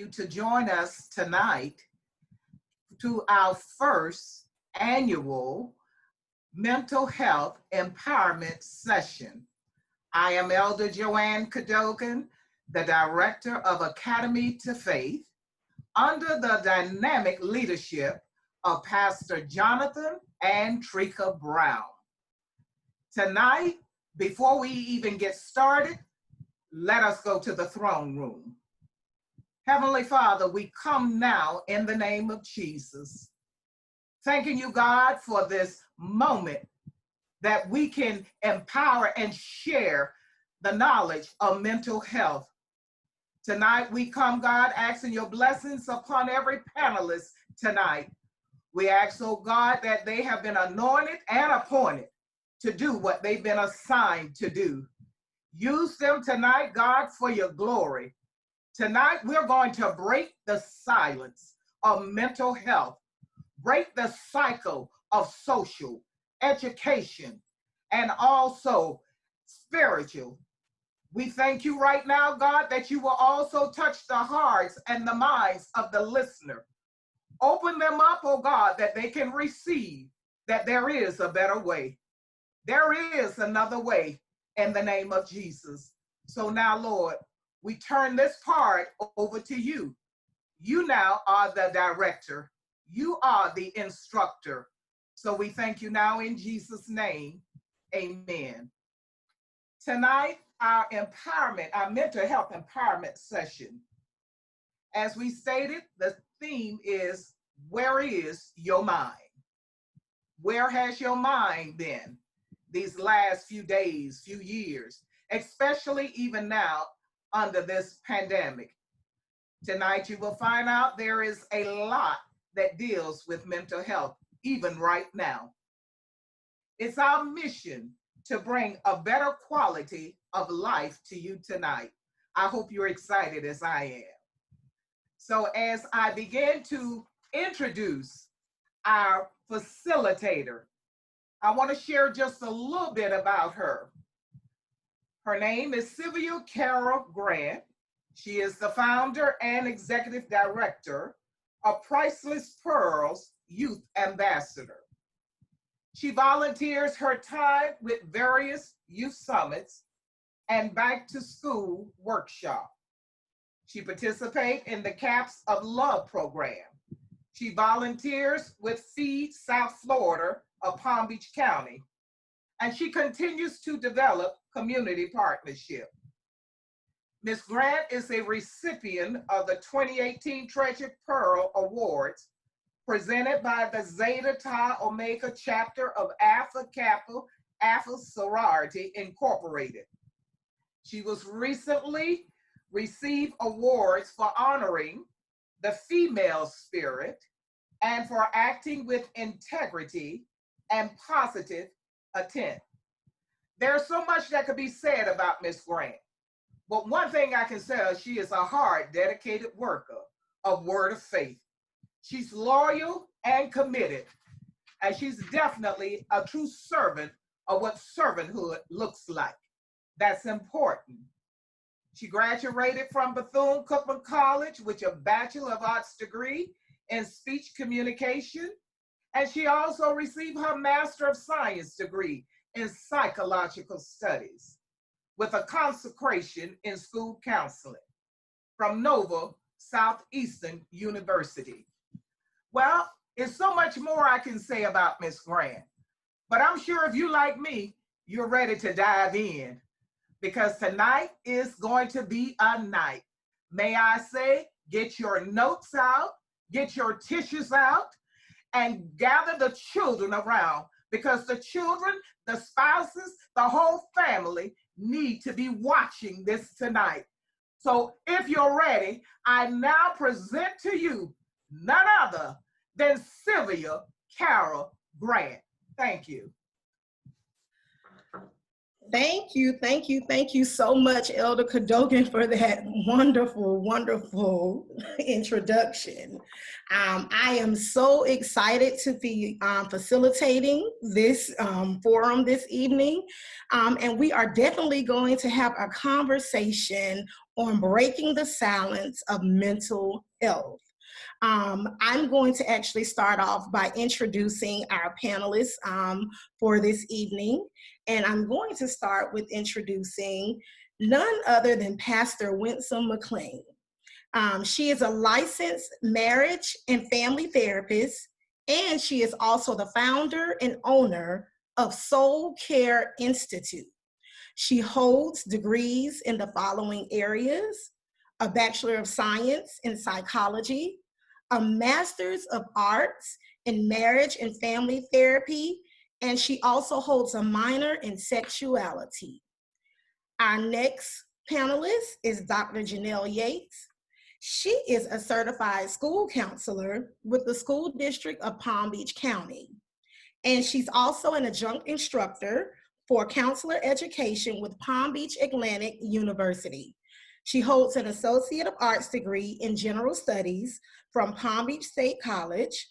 you to join us tonight to our first annual Mental Health Empowerment Session. I am Elder Joanne Cadogan, the Director of Academy to Faith, under the dynamic leadership of Pastor Jonathan and Trika Brown. Tonight, before we even get started, let us go to the throne room. Heavenly Father, we come now in the name of Jesus, thanking you, God, for this moment that we can empower and share the knowledge of mental health. Tonight we come, God, asking your blessings upon every panelist tonight. We ask, oh God, that they have been anointed and appointed to do what they've been assigned to do. Use them tonight, God, for your glory. Tonight, we're going to break the silence of mental health, break the cycle of social, education, and also spiritual. We thank you right now, God, that you will also touch the hearts and the minds of the listener. Open them up, oh God, that they can receive that there is a better way. There is another way in the name of Jesus. So now, Lord, we turn this part over to you. You now are the director. You are the instructor. So we thank you now in Jesus' name. Amen. Tonight, our mental health empowerment session. As we stated, the theme is, where is your mind? Where has your mind been these last few days, few years, especially even now under this pandemic? Tonight, you will find out there is a lot that deals with mental health, even right now. It's our mission to bring a better quality of life to you tonight. I hope you're excited as I am. So as I begin to introduce our facilitator, I want to share just a little bit about her. Her name is Sylvia Carol Grant. She is the founder and executive director of Priceless Pearls Youth Ambassador. She volunteers her time with various youth summits and back to school workshops. She participates in the Caps of Love program. She volunteers with Feed South Florida of Palm Beach County, and she continues to develop community partnership. Ms. Grant is a recipient of the 2018 Treasure Pearl Awards presented by the Zeta Tau Omega chapter of Alpha Kappa Alpha Sorority Incorporated. She was recently received awards for honoring the female spirit and for acting with integrity and positive intent. There's so much that could be said about Ms. Grant, but one thing I can say is she is a hard, dedicated worker of Word of Faith. She's loyal and committed, and she's definitely a true servant of what servanthood looks like. That's important. She graduated from Bethune-Cookman College with a Bachelor of Arts degree in speech communication, and she also received her Master of Science degree in psychological studies with a consecration in school counseling from Nova Southeastern University. Well, there's so much more I can say about Ms. Grant, but I'm sure if you like me, you're ready to dive in, because tonight is going to be a night. May I say, get your notes out, get your tissues out, and gather the children around, because the children, the spouses, the whole family need to be watching this tonight. So if you're ready, I now present to you none other than Sylvia Carol Grant. Thank you. Thank you, thank you, thank you so much, Elder Cadogan, for that wonderful, wonderful introduction. I am so excited to be facilitating this forum this evening, and we are definitely going to have a conversation on breaking the silence of mental health. I'm going to actually start off by introducing our panelists for this evening. And I'm going to start with introducing none other than Pastor Winsome McLean. She is a licensed marriage and family therapist, and she is also the founder and owner of Soul Care Institute. She holds degrees in the following areas: a Bachelor of Science in Psychology, a Master's of Arts in Marriage and Family Therapy, and she also holds a minor in sexuality. Our next panelist is Dr. Janelle Yates. She is a certified school counselor with the School District of Palm Beach County. And she's also an adjunct instructor for counselor education with Palm Beach Atlantic University. She holds an Associate of Arts degree in General Studies from Palm Beach State College,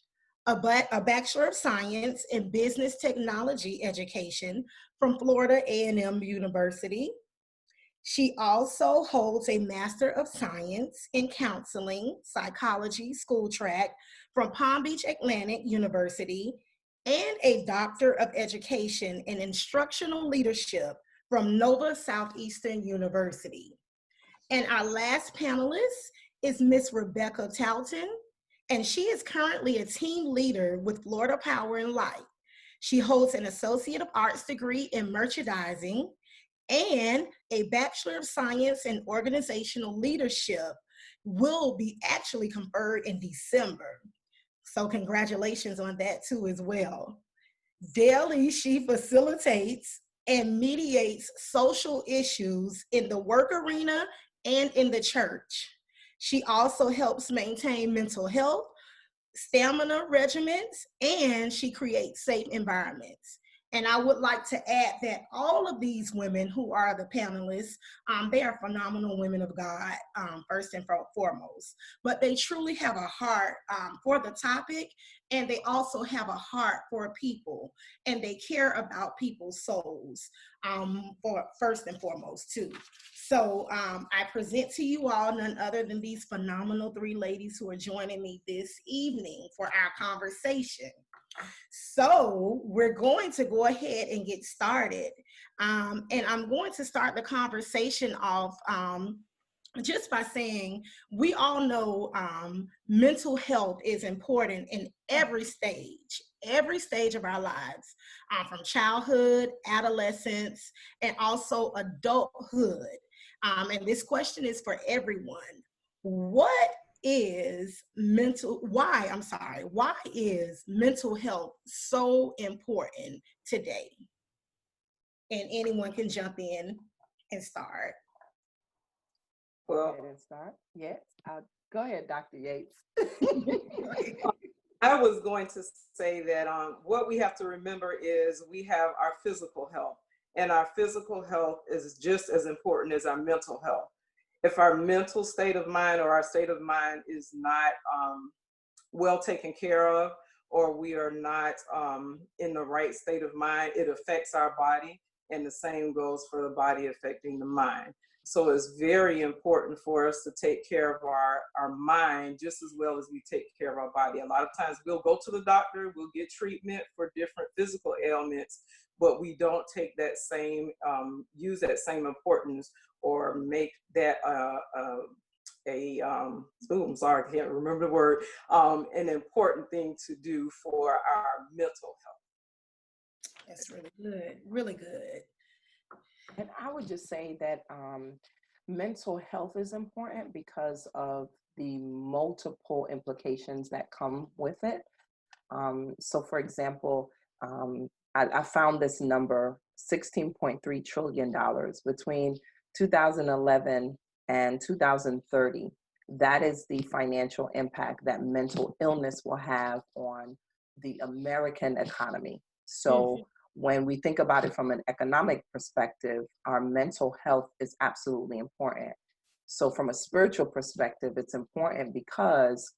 a Bachelor of Science in Business Technology Education from Florida A&M University. She also holds a Master of Science in Counseling, Psychology, School Track from Palm Beach Atlantic University, and a Doctor of Education in Instructional Leadership from Nova Southeastern University. And our last panelist is Miss Rebecca Talton, and she is currently a team leader with Florida Power and Light. She holds an Associate of Arts degree in Merchandising and a Bachelor of Science in Organizational Leadership will be actually conferred in December. So congratulations on that too as well. Daily, she facilitates and mediates social issues in the work arena and in the church. She also helps maintain mental health, stamina regimens, and she creates safe environments. And I would like to add that all of these women who are the panelists, they are phenomenal women of God, first and foremost. But they truly have a heart for the topic, and they also have a heart for people, and they care about people's souls, for first and foremost too. So I present to you all none other than these phenomenal three ladies who are joining me this evening for our conversation. So we're going to go ahead and get started. And I'm going to start the conversation off just by saying we all know mental health is important in every stage of our lives, from childhood, adolescence, and also adulthood. And this question is for everyone. Why is mental health so important today? And anyone can jump in and start. Well, yes, go ahead, Dr. Yates. I was going to say that what we have to remember is we have our physical health, and our physical health is just as important as our mental health. If our mental state of mind or our state of mind is not well taken care of, or we are not in the right state of mind, it affects our body, and the same goes for the body affecting the mind. So it's very important for us to take care of our mind just as well as we take care of our body. A lot of times we'll go to the doctor, we'll get treatment for different physical ailments, but we don't take that same, use that same importance or make that I'm sorry, I can't remember the word, an important thing to do for our mental health. That's really good, really good. And I would just say that mental health is important because of the multiple implications that come with it. So for example, I found this number, $16.3 trillion between 2011 and 2030. That is the financial impact that mental illness will have on the American economy. So when we think about it from an economic perspective, our mental health is absolutely important. So from a spiritual perspective, it's important because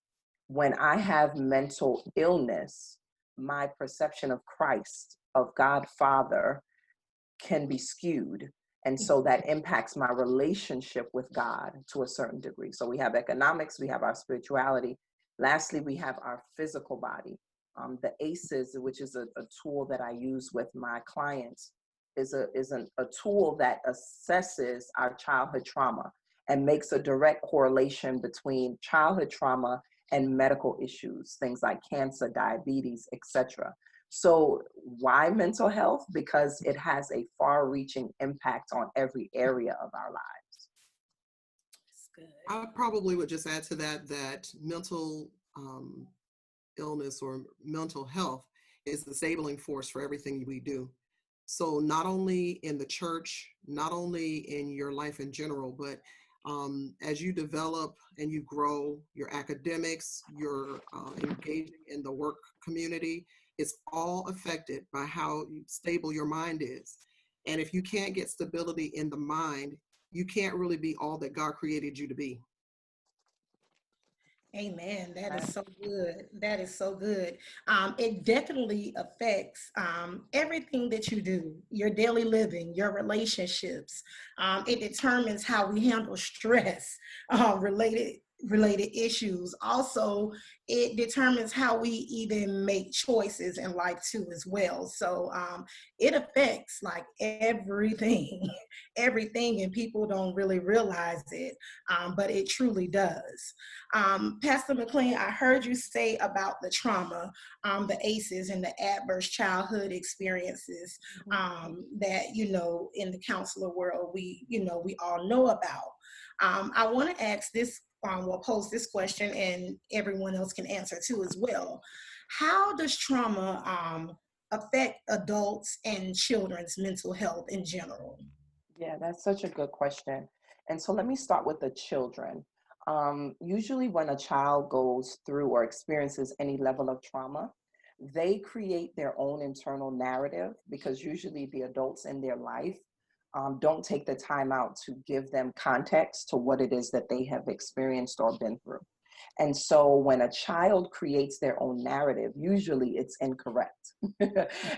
when I have mental illness, my perception of Christ, of God Father, can be skewed. And so that impacts my relationship with God to a certain degree. So we have economics, we have our spirituality. Lastly, we have our physical body. The ACEs, which is a tool that I use with my clients, is a tool that assesses our childhood trauma and makes a direct correlation between childhood trauma and medical issues, things like cancer, diabetes, etc. So why mental health? Because it has a far-reaching impact on every area of our lives. That's good. I probably would just add to that mental illness or mental health is the disabling force for everything we do. So not only in the church, not only in your life in general, but as you develop and you grow your academics, your engaging in the work community, it's all affected by how stable your mind is. And if you can't get stability in the mind, you can't really be all that God created you to be. Amen. That is so good. That is so good. It definitely affects everything that you do, your daily living, your relationships. It determines how we handle stress related issues. Also, it determines how we even make choices in life too as well. So it affects like everything, everything, and people don't really realize it, but it truly does. Pastor McLean, I heard you say about the trauma, the ACEs and the adverse childhood experiences that, in the counselor world, we all know about. I want to ask this, we'll pose this question and everyone else can answer too as well. How does trauma affect adults and children's mental health in general? Yeah, that's such a good question. And so let me start with the children. Usually when a child goes through or experiences any level of trauma, they create their own internal narrative because usually the adults in their life don't take the time out to give them context to what it is that they have experienced or been through. And so when a child creates their own narrative, usually it's incorrect.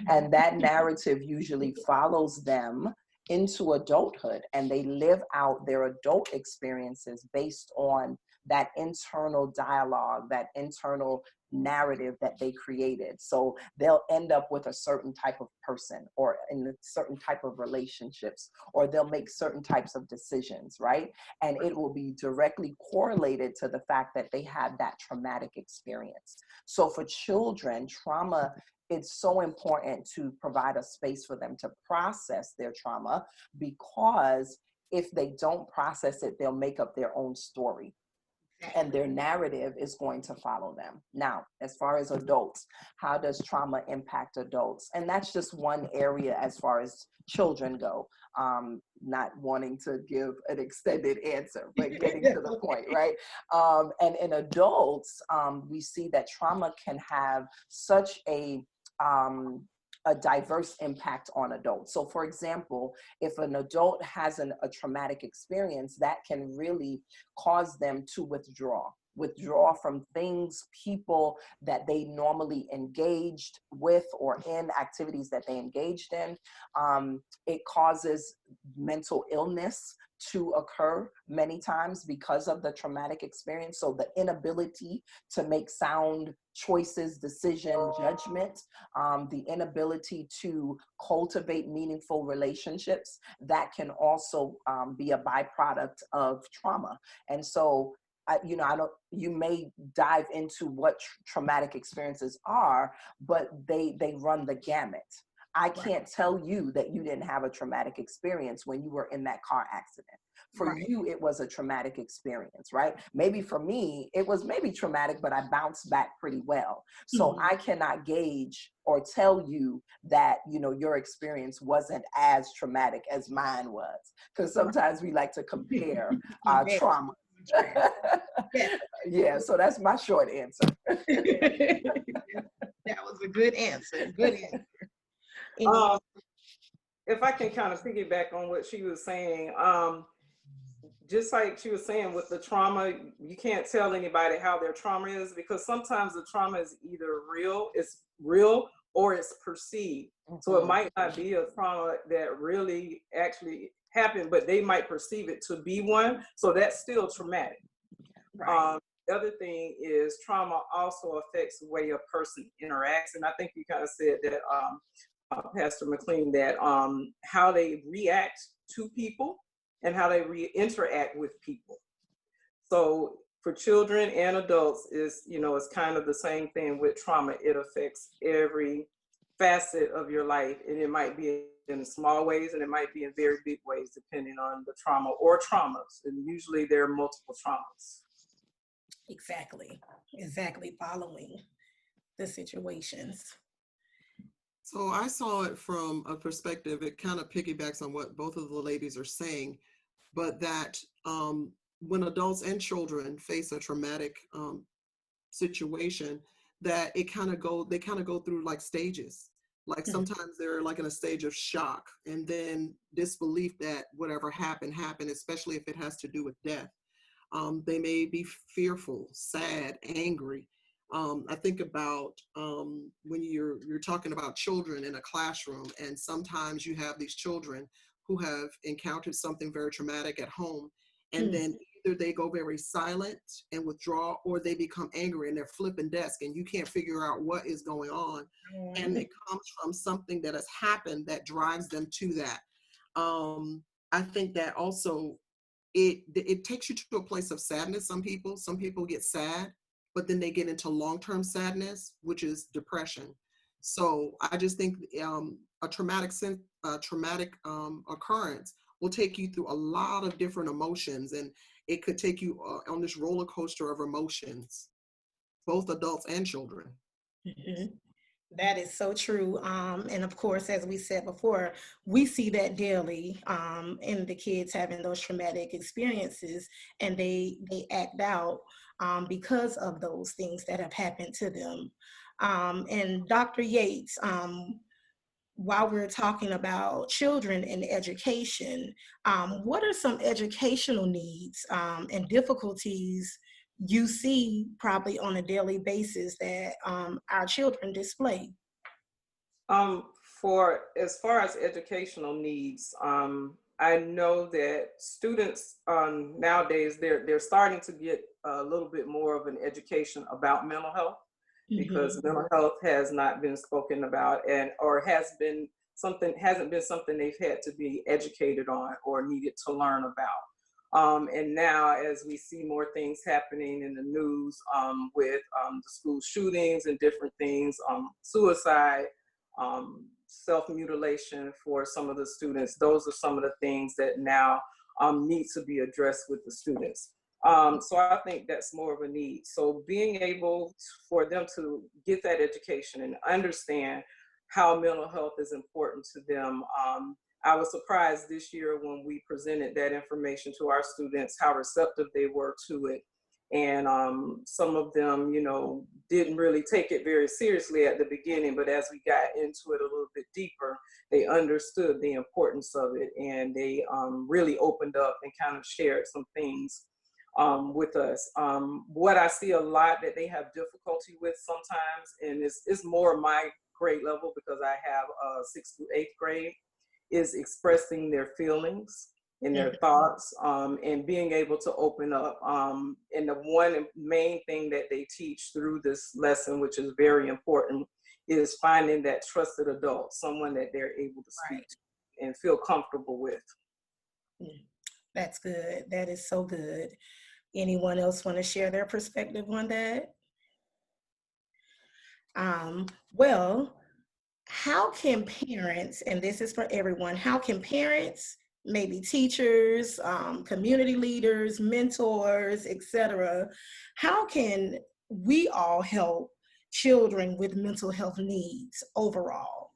And that narrative usually follows them into adulthood, and they live out their adult experiences based on that internal dialogue, that internal narrative that they created. So they'll end up with a certain type of person or in a certain type of relationships, or they'll make certain types of decisions, right? And it will be directly correlated to the fact that they had that traumatic experience. So for children, trauma, it's so important to provide a space for them to process their trauma, because if they don't process it, they'll make up their own story. And their narrative is going to follow them. Now, as far as adults, how does trauma impact adults? And that's just one area as far as children go. Not wanting to give an extended answer, but getting to the point, right? And in adults, we see that trauma can have such a diverse impact on adults. So for example, if an adult has a traumatic experience, that can really cause them to withdraw from things, people that they normally engaged with or in activities that they engaged in. It causes mental illness to occur many times because of the traumatic experience. So the inability to make sound choices, decision, judgment, the inability to cultivate meaningful relationships, that can also be a byproduct of trauma. And so you may dive into what traumatic experiences are, but they run the gamut. I can't tell you that you didn't have a traumatic experience when you were in that car accident. For you, it was a traumatic experience, right? Maybe for me, it was maybe traumatic, but I bounced back pretty well. So I cannot gauge or tell you that, your experience wasn't as traumatic as mine was. Because sometimes we like to compare our trauma. Yeah, so that's my short answer. That was a good answer. Good answer. Um, if I can kind of piggyback on what she was saying, just like she was saying with the trauma, you can't tell anybody how their trauma is, because sometimes the trauma is either it's real or it's perceived. So it might not be a trauma that really actually happened, but they might perceive it to be one. So that's still traumatic. Right. The other thing is trauma also affects the way a person interacts. And I think you kind of said that, Pastor McLean, that how they react to people and how they interact with people. So for children and adults is, it's kind of the same thing with trauma. It affects every facet of your life, and it might be in small ways and it might be in very big ways depending on the trauma or traumas. And usually there are multiple traumas. Exactly, following the situations. So I saw it from a perspective, it kind of piggybacks on what both of the ladies are saying, but that when adults and children face a traumatic situation, that they kind of go through like stages. Like sometimes they're like in a stage of shock and then disbelief that whatever happened, especially if it has to do with death. They may be fearful, sad, angry. I think about when you're talking about children in a classroom, and sometimes you have these children who have encountered something very traumatic at home, and then either they go very silent and withdraw, or they become angry and they're flipping desk, and you can't figure out what is going on. And it comes from something that has happened that drives them to that. I think that also it takes you to a place of sadness. Some people get sad, but then they get into long-term sadness, which is depression. So I just think a traumatic occurrence will take you through a lot of different emotions, and it could take you on this roller coaster of emotions, both adults and children. That is so true. And of course, as we said before, we see that daily in the kids having those traumatic experiences, and they act out because of those things that have happened to them. And Dr. Yates, while we're talking about children and education, what are some educational needs and difficulties you see probably on a daily basis that our children display? For as far as educational needs, I know that students nowadays they're starting to get a little bit more of an education about mental health, because mental health has not been spoken about, or hasn't been something they've had to be educated on or needed to learn about. And now, as we see more things happening in the news with the school shootings and different things, suicide, self-mutilation for some of the students, those are some of the things that now need to be addressed with the students. So I think that's more of a need. So being able for them to get that education and understand how mental health is important to them. I was surprised this year when we presented that information to our students, how receptive they were to it. And some of them, didn't really take it very seriously at the beginning, but as we got into it a little bit deeper, they understood the importance of it, and they really opened up and kind of shared some things with us. What I see a lot that they have difficulty with sometimes, and it's more my grade level because I have 6th through 8th grade, is expressing their feelings and their thoughts, and being able to open up. And the one main thing that they teach through this lesson, which is very important, is finding that trusted adult, someone that they're able to speak to and feel comfortable with. That's good. That is so good. Anyone else want to share their perspective on that? Well, how can parents, and this is for everyone, how can parents, maybe teachers, community leaders, mentors, etc., how can we all help children with mental health needs overall?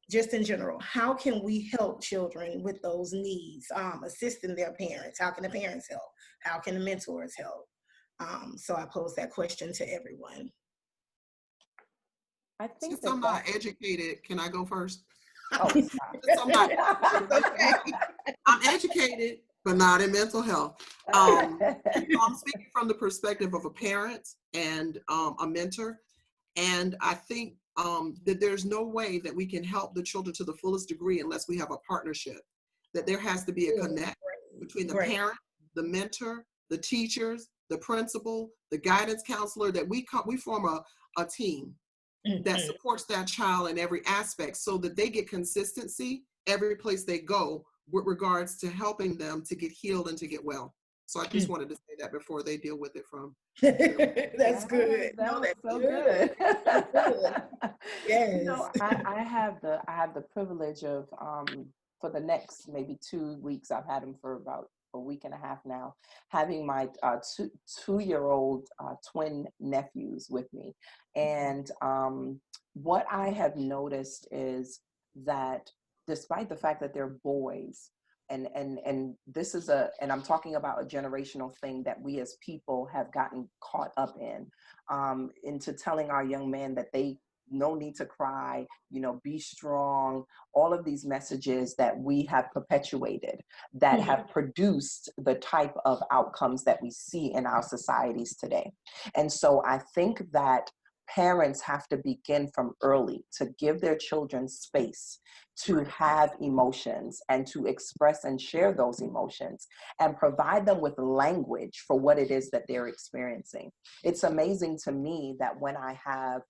Just in general, how can we help children with those needs, assisting their parents? How can the parents help? How can the mentors help? So I pose that question to everyone. I think Since I'm not that's, educated, can I go first? oh, Since I'm not educated, Okay. I'm educated, but not in mental health. So I'm speaking from the perspective of a parent and a mentor. And I think that there's no way that we can help the children to the fullest degree unless we have a partnership, that there has to be a connect between the Great. parent, the mentor, the teachers, the principal, the guidance counselor, that we form a team that Mhm. supports that child in every aspect so that they get consistency every place they go with regards to helping them to get healed and to get well. So I just wanted to say that before they deal with it from. That's Yeah, good. that No, was that's so good. good. Good. You Yes. know, I have the privilege of for the next maybe 2 weeks, I've had him for about a week and a half now, having my two-year-old twin nephews with me. And what I have noticed is that despite the fact that they're boys, and this is and I'm talking about a generational thing that we as people have gotten caught up in, into telling our young men that they no need to cry, be strong, all of these messages that we have perpetuated that have produced the type of outcomes that we see in our societies today. And so I think that parents have to begin from early to give their children space to have emotions and to express and share those emotions and provide them with language for what it is that they're experiencing. It's amazing to me that when I have,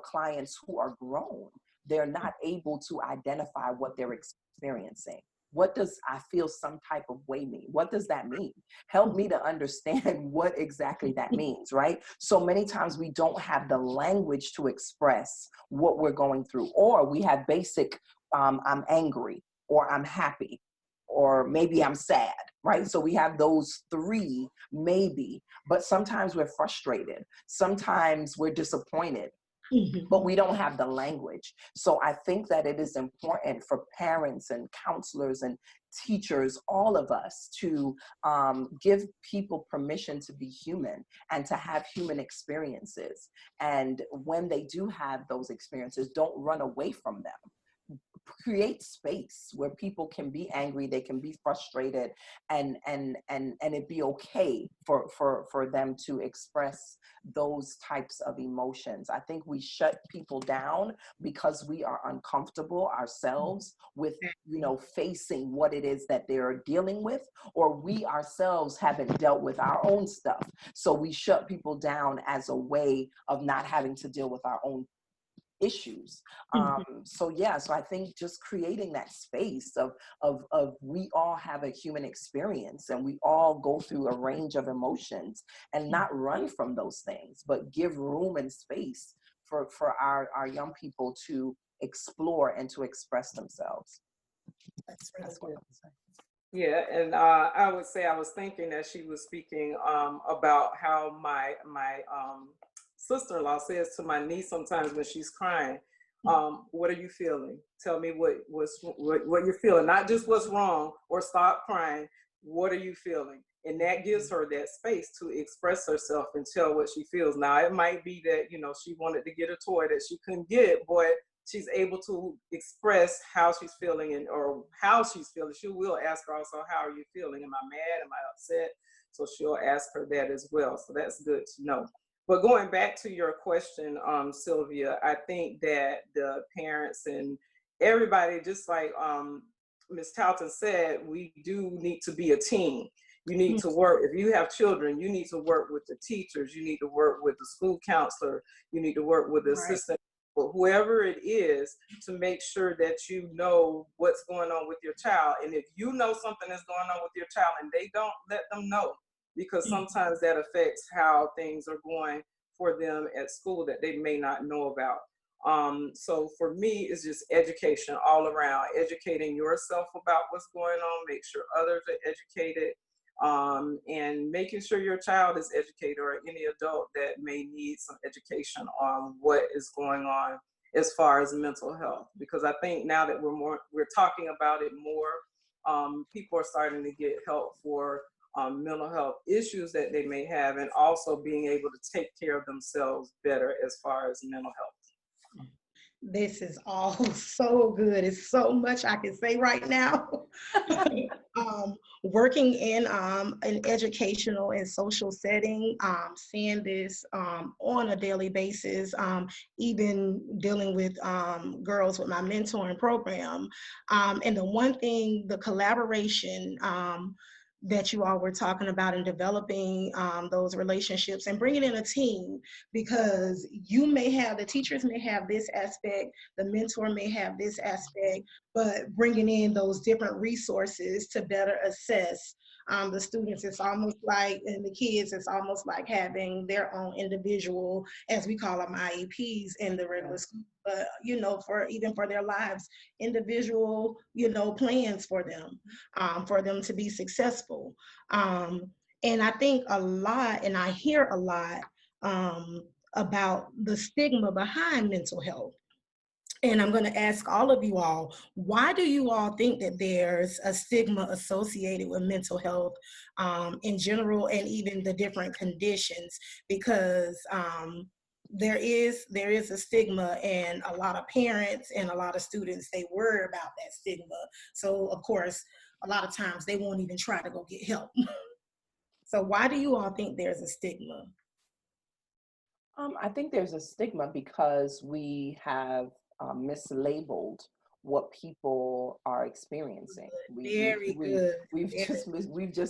clients who are grown, they're not able to identify what they're experiencing. What does I feel some type of way mean? What does that mean? Help me to understand what exactly that means, right? So many times we don't have the language to express what we're going through, or we have basic, I'm angry, or I'm happy, or maybe I'm sad, right? So we have those three, maybe, but sometimes we're frustrated. Sometimes we're disappointed, but we don't have the language. So I think that it is important for parents and counselors and teachers, all of us, to give people permission to be human and to have human experiences. And when they do have those experiences, don't run away from them. Create space where people can be angry, they can be frustrated, and it be okay for them to express those types of emotions. I think we shut people down because we are uncomfortable ourselves with facing what it is that they're dealing with, or we ourselves haven't dealt with our own stuff, so we shut people down as a way of not having to deal with our own issues. So I think just creating that space of we all have a human experience and we all go through a range of emotions, and not run from those things, but give room and space for our young people to explore and to express themselves. That's really That's what good. I would say. Yeah, and I would say I was thinking as she was speaking about how my sister-in-law says to my niece sometimes when she's crying, "What are you feeling? Tell me what you're feeling. Not just what's wrong or stop crying. What are you feeling?" And that gives her that space to express herself and tell what she feels. Now it might be that she wanted to get a toy that she couldn't get, but she's able to express how she's feeling or how she's feeling. She will ask her also, "How are you feeling? Am I mad? Am I upset?" So she'll ask her that as well. So that's good to know. But going back to your question, Sylvia, I think that the parents and everybody, just like Ms. Talton said, we do need to be a team. You need to work. If you have children, you need to work with the teachers. You need to work with the school counselor. You need to work with the assistant, whoever it is, to make sure that you know what's going on with your child. And if you know something is going on with your child and they don't, let them know, because sometimes that affects how things are going for them at school that they may not know about. So for me, it's just education all around, educating yourself about what's going on, make sure others are educated, and making sure your child is educated, or any adult that may need some education on what is going on as far as mental health. Because I think now that we're talking about it more, people are starting to get help for mental health issues that they may have, and also being able to take care of themselves better as far as mental health. This is all so good. It's so much I can say right now. Working in an educational and social setting, seeing this on a daily basis, even dealing with girls with my mentoring program. And the one thing, the collaboration that you all were talking about in developing those relationships and bringing in a team, because you may have, the teachers may have this aspect, the mentor may have this aspect, but bringing in those different resources to better assess the students, it's almost like, and the kids, it's almost like having their own individual, as we call them, IEPs in the regular school, but for even for their lives, individual, plans for them to be successful. And I think a lot, and I hear a lot about the stigma behind mental health. And I'm going to ask all of you all, why do you all think that there's a stigma associated with mental health in general, and even the different conditions? Because there is a stigma, and a lot of parents and a lot of students, they worry about that stigma. So of course, a lot of times they won't even try to go get help. So why do you all think there's a stigma? I think there's a stigma because we have mislabeled what people are experiencing. Very good. We've just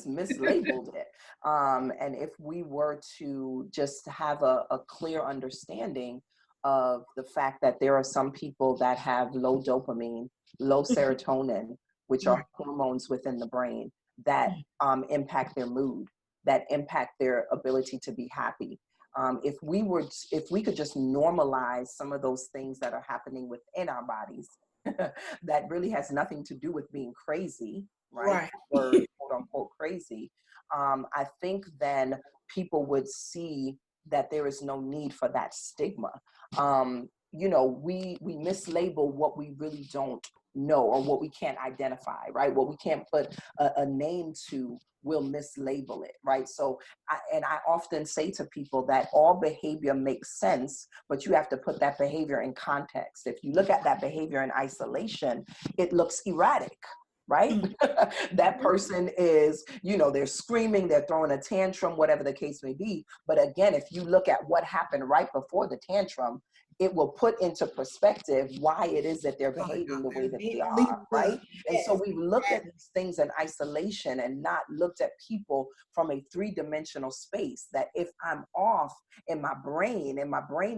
mislabeled it. And if we were to just have a clear understanding of the fact that there are some people that have low dopamine, low serotonin, which are hormones within the brain that impact their mood, that impact their ability to be happy. If we could just normalize some of those things that are happening within our bodies, that really has nothing to do with being crazy, right? Or quote unquote crazy. I think then people would see that there is no need for that stigma. We mislabel what we really don't know or what we can't identify, right? What we can't put a name to, we'll mislabel it, right? So, I often say to people that all behavior makes sense, but you have to put that behavior in context. If you look at that behavior in isolation, it looks erratic, right? That person is, they're screaming, they're throwing a tantrum, whatever the case may be. But again, if you look at what happened right before the tantrum, it will put into perspective why it is that they're behaving the way that they are, right? And so we've looked at these things in isolation and not looked at people from a three-dimensional space, that if I'm off in my brain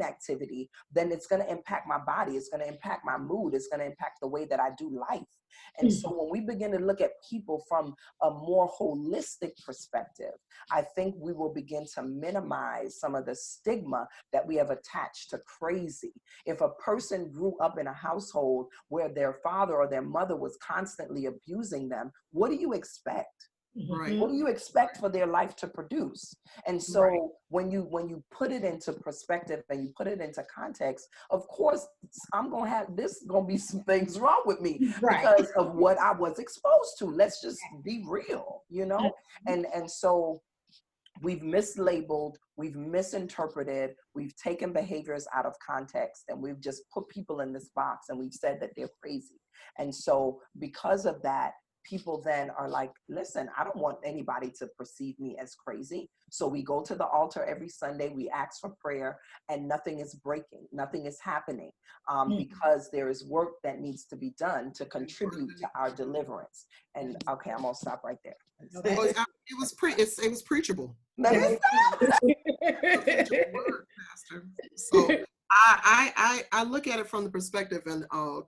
activity, then it's going to impact my body, it's going to impact my mood, it's going to impact the way that I do life. And so when we begin to look at people from a more holistic perspective, I think we will begin to minimize some of the stigma that we have attached to crazy. If a person grew up in a household where their father or their mother was constantly abusing them, what do you expect? Right. What do you expect for their life to produce? And so when you put it into perspective and you put it into context, of course, going to be some things wrong with me because of what I was exposed to. Let's just be real, And so we've mislabeled, we've misinterpreted, we've taken behaviors out of context, and we've just put people in this box and we've said that they're crazy. And so because of that, people then are like, listen, I don't want anybody to perceive me as crazy. So we go to the altar every Sunday, we ask for prayer, and nothing is breaking, nothing is happening, because there is work that needs to be done to contribute to our deliverance. And okay, I'm gonna stop right there. It was preachable. Word, Pastor. So I look at it from the perspective, and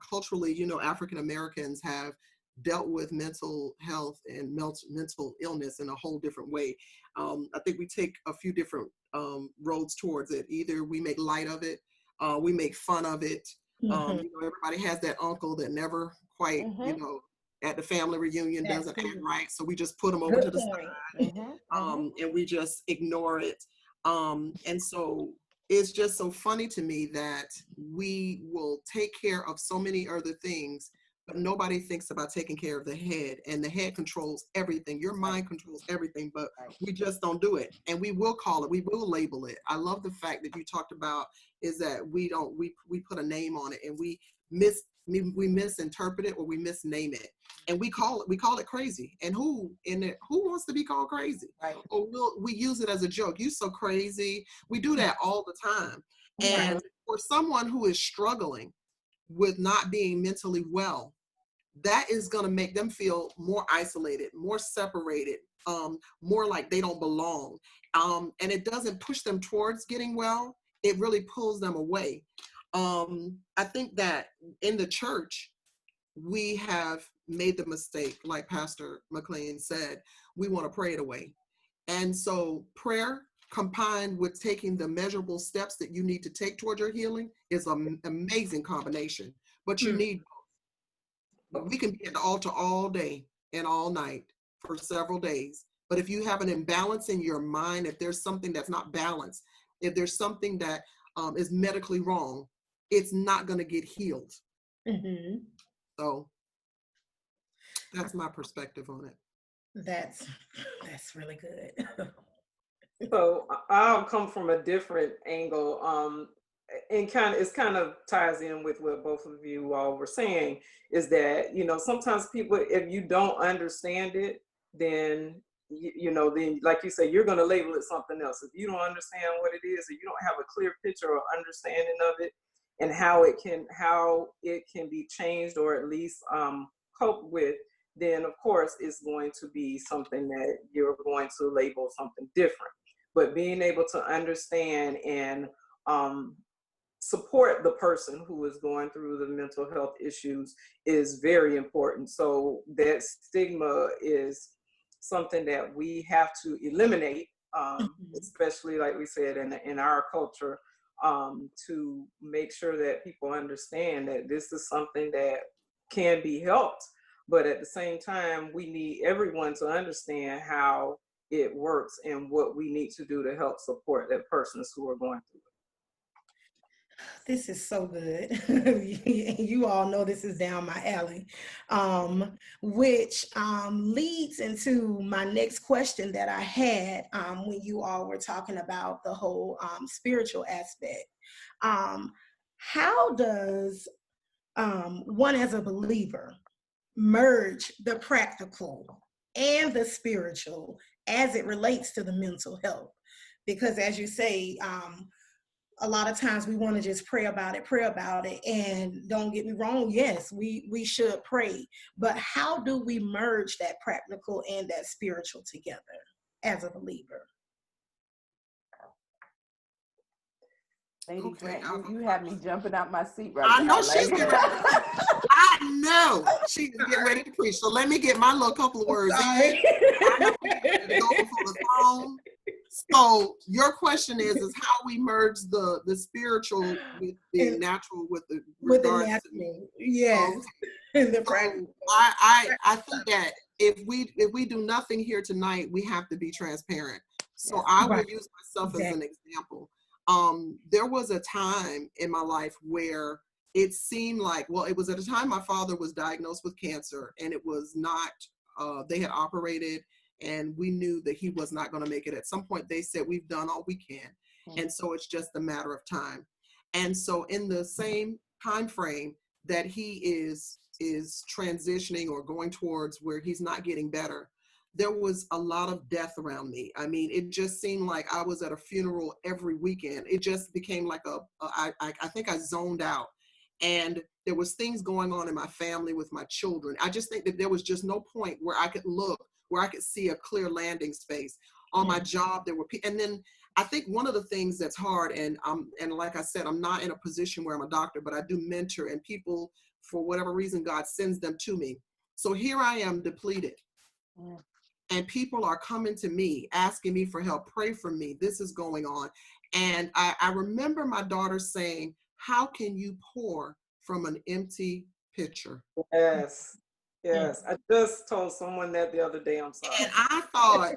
culturally, African Americans have dealt with mental health and mental illness in a whole different way. I think we take a few different roads towards it. Either we make light of it, we make fun of it. Everybody has that uncle that never quite, at the family reunion doesn't act right, so we just put them over to the side, and we just ignore it. And so it's just so funny to me that we will take care of so many other things, but nobody thinks about taking care of the head, and the head controls everything. Your mind controls everything, but we just don't do it. And we will call it, we will label it. I love the fact that you talked about is that we put a name on it, and we misinterpret it, or we misname it, and we call it crazy. And who wants to be called crazy? Right. Or we use it as a joke. You so crazy. We do that all the time. And for someone who is struggling with not being mentally well, that is going to make them feel more isolated, more separated, more like they don't belong. And it doesn't push them towards getting well. It really pulls them away. I think that in the church, we have made the mistake, like Pastor McLean said, we want to pray it away. And so prayer combined with taking the measurable steps that you need to take toward your healing is an amazing combination. But you need, we can be at the altar all day and all night for several days. But if you have an imbalance in your mind, if there's something that's not balanced, if there's something that is medically wrong, it's not going to get healed. Mm-hmm. So that's my perspective on it. That's really good. So I'll come from a different angle, and it kind of ties in with what both of you all were saying, is that, you know, sometimes people, if you don't understand it, then then like you say, you're going to label it something else. If you don't understand what it is, or you don't have a clear picture or understanding of it, and how it can be changed, or at least coped with, then of course it's going to be something that you're going to label something different. But being able to understand and support the person who is going through the mental health issues is very important. So that stigma is something that we have to eliminate, especially like we said in our culture, to make sure that people understand that this is something that can be helped. But at the same time, we need everyone to understand how it works and what we need to do to help support that persons who are going through it. This is so good. You all know this is down my alley, which leads into my next question that I had when you all were talking about the whole spiritual aspect. How does one as a believer merge the practical and the spiritual as it relates to the mental health? Because as you say, a lot of times we want to just pray about it. And don't get me wrong, yes, we should pray. But how do we merge that practical and that spiritual together as a believer? Lady Okay, Grant, you have me jumping out my seat right I now. know she's getting ready. I know she's getting ready to preach. So let me get my little couple of words in. I know we're ready to go before the throne. So your question is how we merge the spiritual with the natural, with the natural, yes. Okay. The practical. I think that if we do nothing here tonight, we have to be transparent. So I will use myself as an example. There was a time in my life where it seemed like, well, it was at a time my father was diagnosed with cancer, and it was not, they had operated, and we knew that he was not going to make it. At some point they said, we've done all we can. And so it's just a matter of time. And so in the same time frame that he is transitioning or going towards where he's not getting better, there was a lot of death around me. I mean, it just seemed like I was at a funeral every weekend. It just became like I think I zoned out. And there was things going on in my family with my children. I just think that there was just no point where I could look, where I could see a clear landing space. On my job, there were people. And then I think one of the things that's hard, and like I said, I'm not in a position where I'm a doctor, but I do mentor, and people, for whatever reason, God sends them to me. So here I am depleted. And people are coming to me, asking me for help, pray for me, this is going on. And I remember my daughter saying, how can you pour from an empty pitcher? Yes. I just told someone that the other day. I'm sorry. And I thought,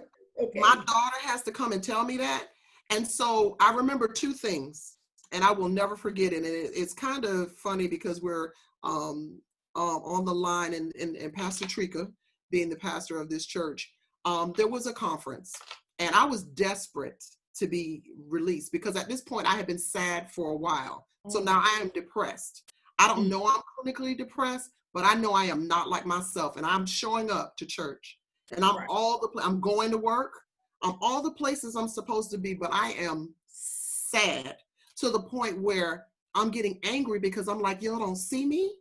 my daughter has to come and tell me that. And so I remember two things, and I will never forget it. And it's kind of funny because we're on the line, and Pastor Trika being the pastor of this church, there was a conference, and I was desperate to be released because at this point I had been sad for a while. So now I am depressed. I don't know I'm clinically depressed, but I know I am not like myself, and I'm showing up to church, and I'm going to work. I'm all the places I'm supposed to be, but I am sad to the point where I'm getting angry because I'm like, y'all don't see me?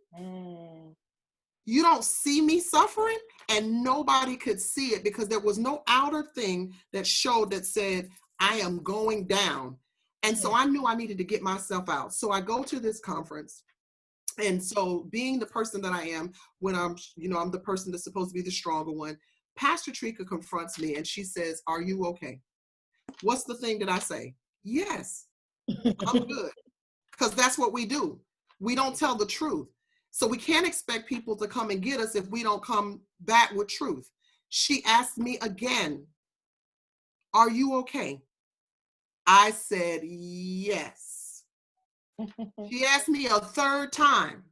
You don't see me suffering? And nobody could see it because there was no outer thing that showed that said, I am going down. And so I knew I needed to get myself out. So I go to this conference. And so being the person that I am, when I'm the person that's supposed to be the stronger one, Pastor Trika confronts me and she says, are you okay? What's the thing that I say? Yes, I'm good. Because that's what we do. We don't tell the truth. So we can't expect people to come and get us if we don't come back with truth. She asked me again, are you okay? I said, yes. She asked me a third time,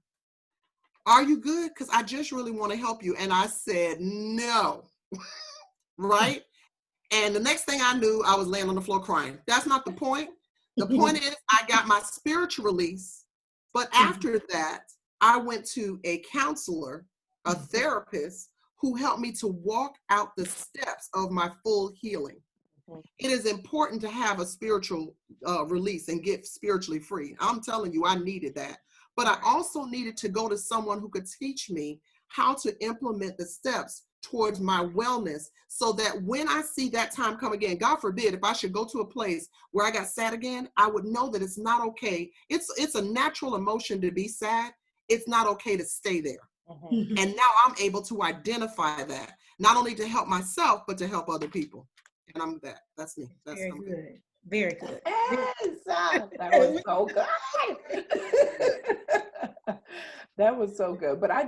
are you good? Because I just really want to help you. And I said, no. Right? And the next thing I knew, I was laying on the floor crying. That's not the point. The point is I got my spiritual release. But after that, I went to a counselor, a therapist, who helped me to walk out the steps of my full healing. It is important to have a spiritual release and get spiritually free. I'm telling you, I needed that. But I also needed to go to someone who could teach me how to implement the steps towards my wellness so that when I see that time come again, God forbid, if I should go to a place where I got sad again, I would know that it's not okay. It's a natural emotion to be sad. It's not okay to stay there. And now I'm able to identify that, not only to help myself, but to help other people. And I'm that. That's me. That's very something. good. Very good. Yes, that was so good. That was so good. But I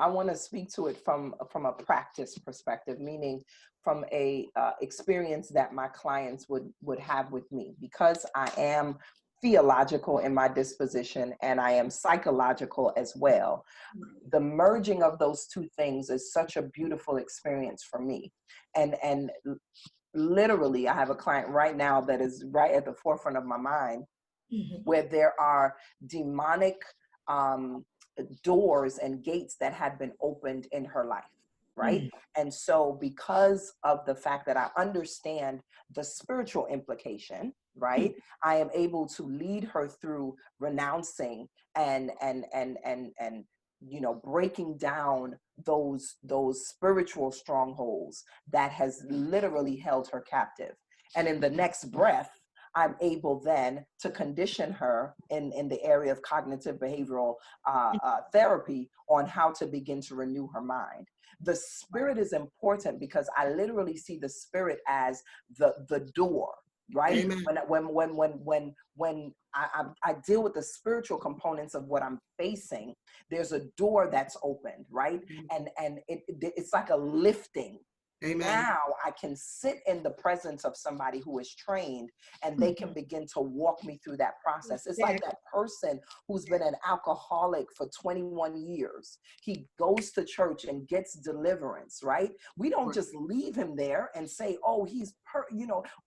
want to speak to it from a practice perspective, meaning from a experience that my clients would have with me, because I am theological in my disposition and I am psychological as well. The merging of those two things is such a beautiful experience for me. And literally, I have a client right now that is right at the forefront of my mind, where there are demonic doors and gates that had been opened in her life, right? And so because of the fact that I understand the spiritual implication, right, I am able to lead her through renouncing and breaking down those spiritual strongholds that has literally held her captive. And in the next breath, I'm able then to condition her in the area of cognitive behavioral therapy on how to begin to renew her mind. The spirit is important because I literally see the spirit as the door, right? Amen. When I deal with the spiritual components of what I'm facing, there's a door that's opened, right? And it's like a lifting. Amen. Now I can sit in the presence of somebody who is trained and they can begin to walk me through that process. It's like that person who's been an alcoholic for 21 years. He goes to church and gets deliverance, right? We don't just leave him there and say, oh,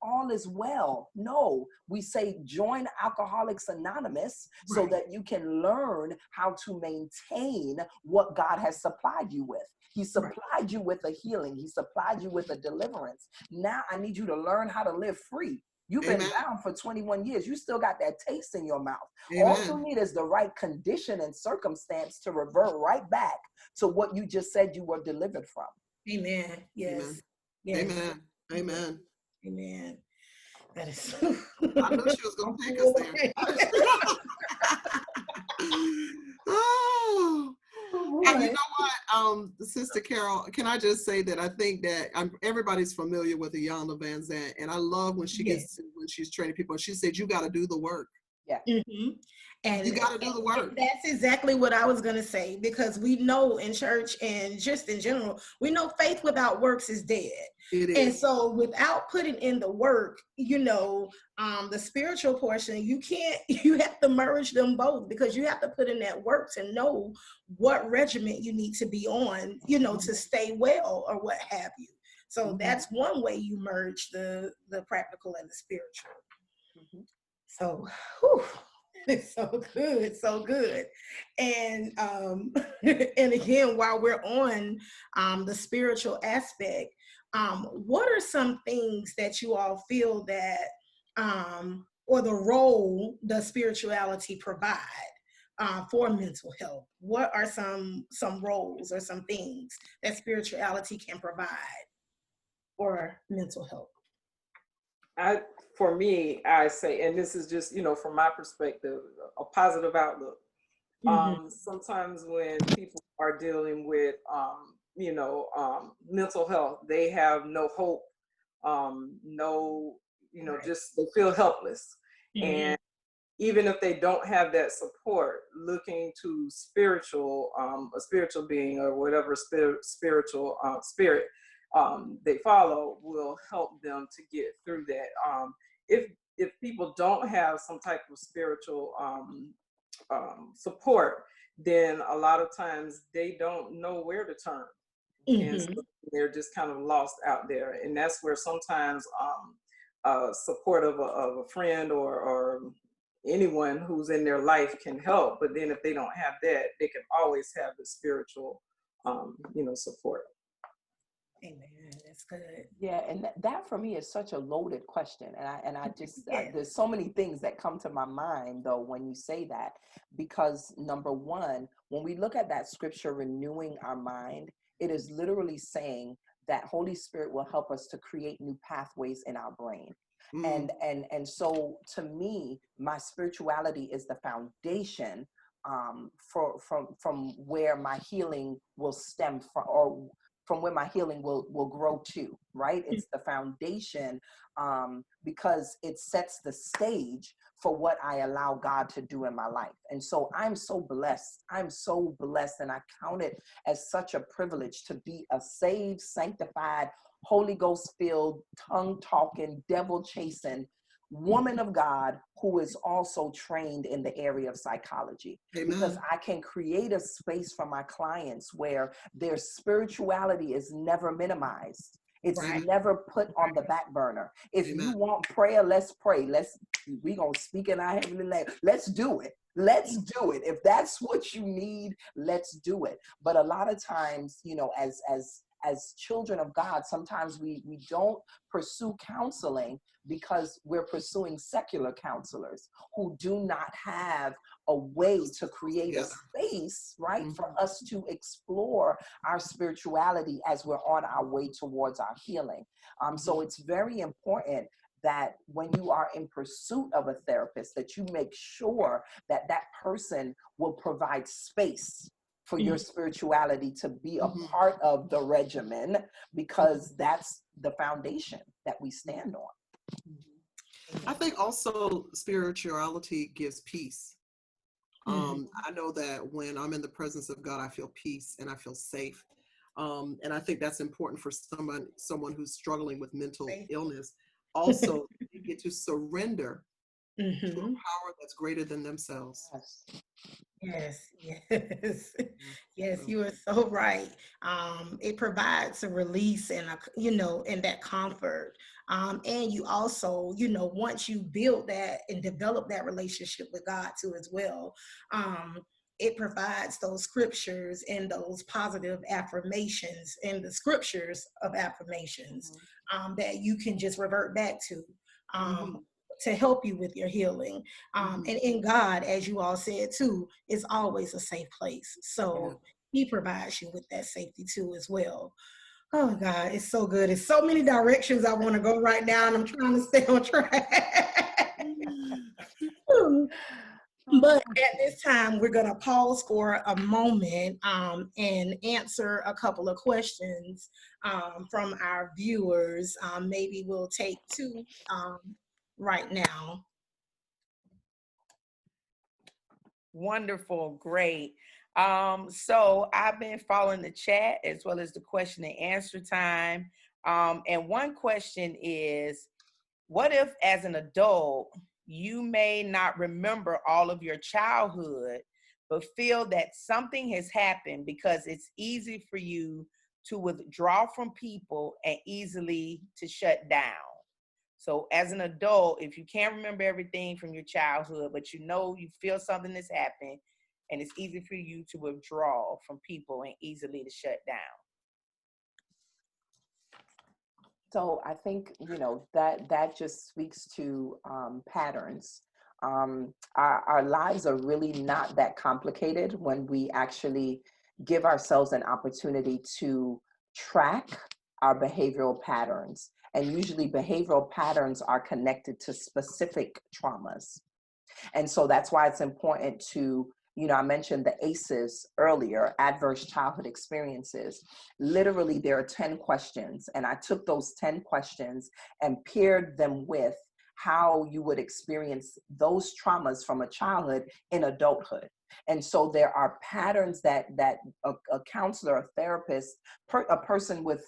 all is well. No, we say join Alcoholics Anonymous so that you can learn how to maintain what God has supplied you with. He supplied you with a healing. He supplied you with a deliverance. Now I need you to learn how to live free. You've been bound for 21 years. You still got that taste in your mouth. All you need is the right condition and circumstance to revert right back to what you just said you were delivered from. Amen. Yes. Yes. Amen. Amen. Amen. That is. I knew she was going to take us there. Oh. And you know what, Sister Carol, can I just say that I think that everybody's familiar with Iyanla Van Zandt, and I love when she when she's training people, and she said, you got to do the work. Yeah. Mm-hmm. And You got to do the work. that's exactly what I was going to say, because we know in church and just in general, we know faith without works is dead. It And is. so without putting in the work, the spiritual portion, you can't, you have to merge them both, because you have to put in that work to know what regiment you need to be on, to stay well or what have you. So that's one way you merge the practical and the spiritual. Mhm. So, whew, it's so good, so good. And and again, while we're on the spiritual aspect, what are some things that you all feel that or the role does spirituality provide for mental health? What are some roles or some things that spirituality can provide for mental health? For me, I say, and this is just, from my perspective, a positive outlook. Sometimes when people are dealing with, mental health, they have no hope, no, Right. just they feel helpless. Mhm. And even if they don't have that support, looking to a spiritual being or whatever spiritual spirit they follow will help them to get through that. If people don't have some type of spiritual support, then a lot of times they don't know where to turn, and so they're just kind of lost out there. And that's where sometimes support of a friend or anyone who's in their life can help. But then if they don't have that, they can always have the spiritual support. Amen. That's good. Yeah, and that for me is such a loaded question, and I just Yes. there's so many things that come to my mind though when you say that, because number one, when we look at that scripture, renewing our mind, it is literally saying that Holy Spirit will help us to create new pathways in our brain. And so to me, my spirituality is the foundation from where my healing will stem from, or from where my healing will grow to, right? It's the foundation, because it sets the stage for what I allow God to do in my life. And so I'm so blessed. I'm so blessed, and I count it as such a privilege to be a saved, sanctified, Holy Ghost filled, tongue talking, devil chasing woman of God who is also trained in the area of psychology. Amen. Because I can create a space for my clients where their spirituality is never minimized. It's Right. never put on the back burner. If Amen. you want prayer, let's pray. We gonna speak in our heavenly language. Let's do it. Let's do it. If that's what you need, let's do it. But a lot of times, as children of God, sometimes we don't pursue counseling because we're pursuing secular counselors who do not have a way to create a space, right, for us to explore our spirituality as we're on our way towards our healing. So it's very important that when you are in pursuit of a therapist, that you make sure that that person will provide space for your spirituality to be a part of the regimen, because that's the foundation that we stand on. I think also spirituality gives peace. I know that when I'm in the presence of God, I feel peace and I feel safe. And I think that's important for someone who's struggling with mental illness. Also, they get to surrender to a power that's greater than themselves. Yes, yes, yes, you are so right. It provides a release and and that comfort. And you also, once you build that and develop that relationship with God too as well, it provides those scriptures and those positive affirmations and the scriptures of affirmations that you can just revert back to help you with your healing. And in God, as you all said too, is always a safe place. So he provides you with that safety too as well. Oh God, it's so good. It's so many directions I want to go right now, and I'm trying to stay on track. But at this time, we're going to pause for a moment and answer a couple of questions from our viewers. Maybe we'll take two right now. Wonderful. Great. So I've been following the chat as well as the question and answer time. And one question is, what if as an adult, you may not remember all of your childhood, but feel that something has happened because it's easy for you to withdraw from people and easily to shut down? So as an adult, if you can't remember everything from your childhood, but you know you feel something has happened, and it's easy for you to withdraw from people and easily to shut down. So I think, that just speaks to patterns. Our lives are really not that complicated when we actually give ourselves an opportunity to track our behavioral patterns. And usually behavioral patterns are connected to specific traumas. And so that's why it's important to, I mentioned the ACEs earlier, adverse childhood experiences. Literally, there are 10 questions, and I took those 10 questions and paired them with how you would experience those traumas from a childhood in adulthood. And so there are patterns that a counselor, a therapist, a person with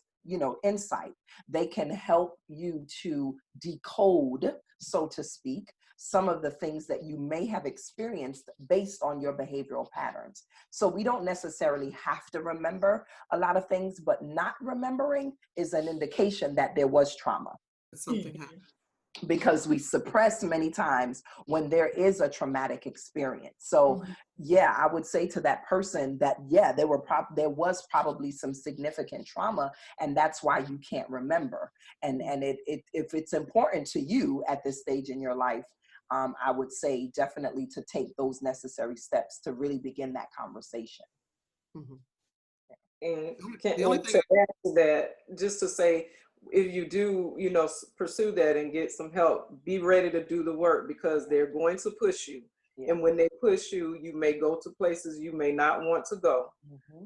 insight, they can help you to decode, so to speak, some of the things that you may have experienced based on your behavioral patterns. So we don't necessarily have to remember a lot of things, but not remembering is an indication that there was trauma. Something happened. Because we suppress many times when there is a traumatic experience. So yeah, I would say to that person that, yeah, there was probably some significant trauma, and that's why you can't remember. And if it's important to you at this stage in your life, I would say definitely to take those necessary steps to really begin that conversation. And to add to that, just to say, if you do, pursue that and get some help, be ready to do the work, because they're going to push you. Yeah. And when they push you, you may go to places you may not want to go.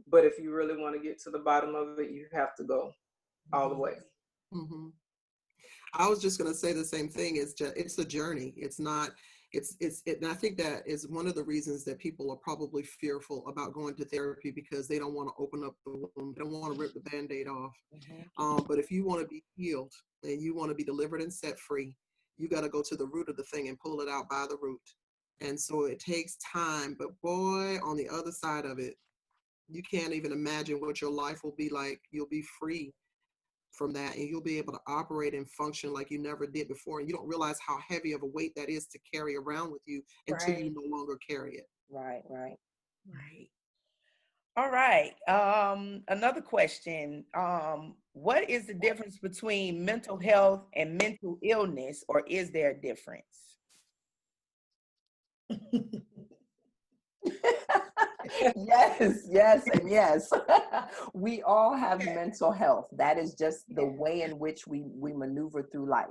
But if you really want to get to the bottom of it, you have to go all the way. I was just going to say the same thing. It's a journey. It's not. And I think that is one of the reasons that people are probably fearful about going to therapy, because they don't want to open up the wound. They don't want to rip the Band-Aid off. But if you want to be healed and you want to be delivered and set free, you got to go to the root of the thing and pull it out by the root. And so it takes time, but boy, on the other side of it, you can't even imagine what your life will be like. You'll be free from that, and you'll be able to operate and function like you never did before. And you don't realize how heavy of a weight that is to carry around with you until you no longer carry it. Right. All right. Another question. What is the difference between mental health and mental illness, or is there a difference? Yes, and yes. We all have mental health. That is just the way in which we maneuver through life,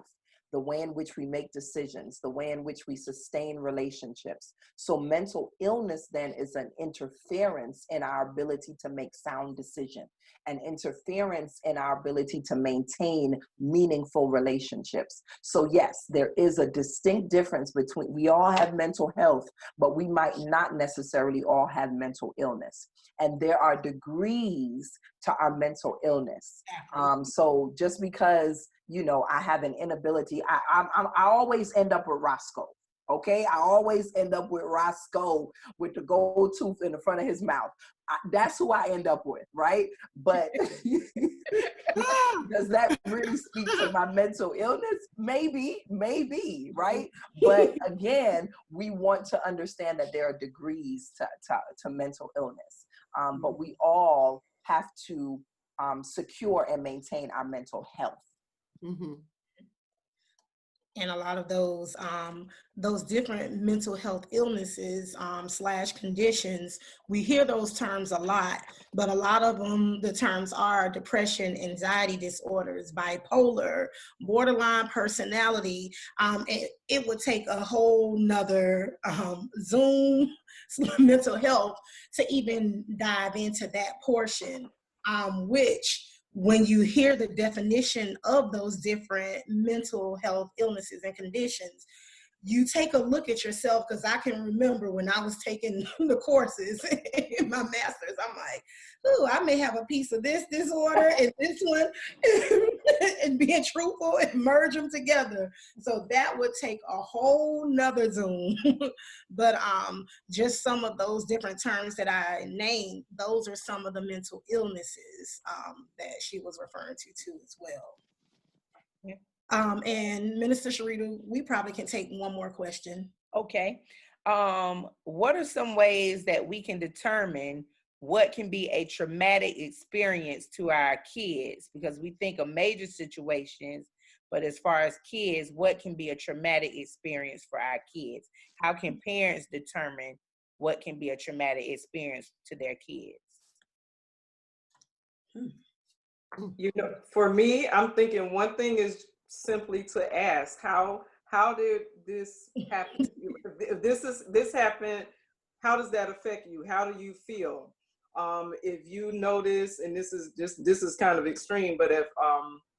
the way in which we make decisions, the way in which we sustain relationships. So mental illness then is an interference in our ability to make sound decisions, an interference in our ability to maintain meaningful relationships. So yes, there is a distinct difference between, we all have mental health, but we might not necessarily all have mental illness. And there are degrees to our mental illness. So just because, I have an inability, I always end up with Roscoe. Okay, I always end up with Roscoe with the gold tooth in the front of his mouth. That's who I end up with, right? But does that really speak to my mental illness? Maybe, right? But again, we want to understand that there are degrees to mental illness. But we all have to secure and maintain our mental health. And a lot of those different mental health illnesses / conditions, we hear those terms a lot, but a lot of them, the terms are depression, anxiety disorders, bipolar, borderline personality. It would take a whole nother Zoom mental health to even dive into that portion, which, when you hear the definition of those different mental health illnesses and conditions, you take a look at yourself, because I can remember when I was taking the courses in my master's, I'm like, ooh, I may have a piece of this disorder and this one, and being truthful and merge them together. So that would take a whole nother Zoom. But just some of those different terms that I named, those are some of the mental illnesses that she was referring to as well. Yeah. And Minister Sharita, we probably can take one more question. Okay. What are some ways that we can determine what can be a traumatic experience to our kids? Because we think of major situations, but as far as kids, what can be a traumatic experience for our kids? How can parents determine what can be a traumatic experience to their kids? You know, for me, I'm thinking one thing is simply to ask, how did this happen? If this happened, how does that affect you? How do you feel? If you notice, and this is kind of extreme, but if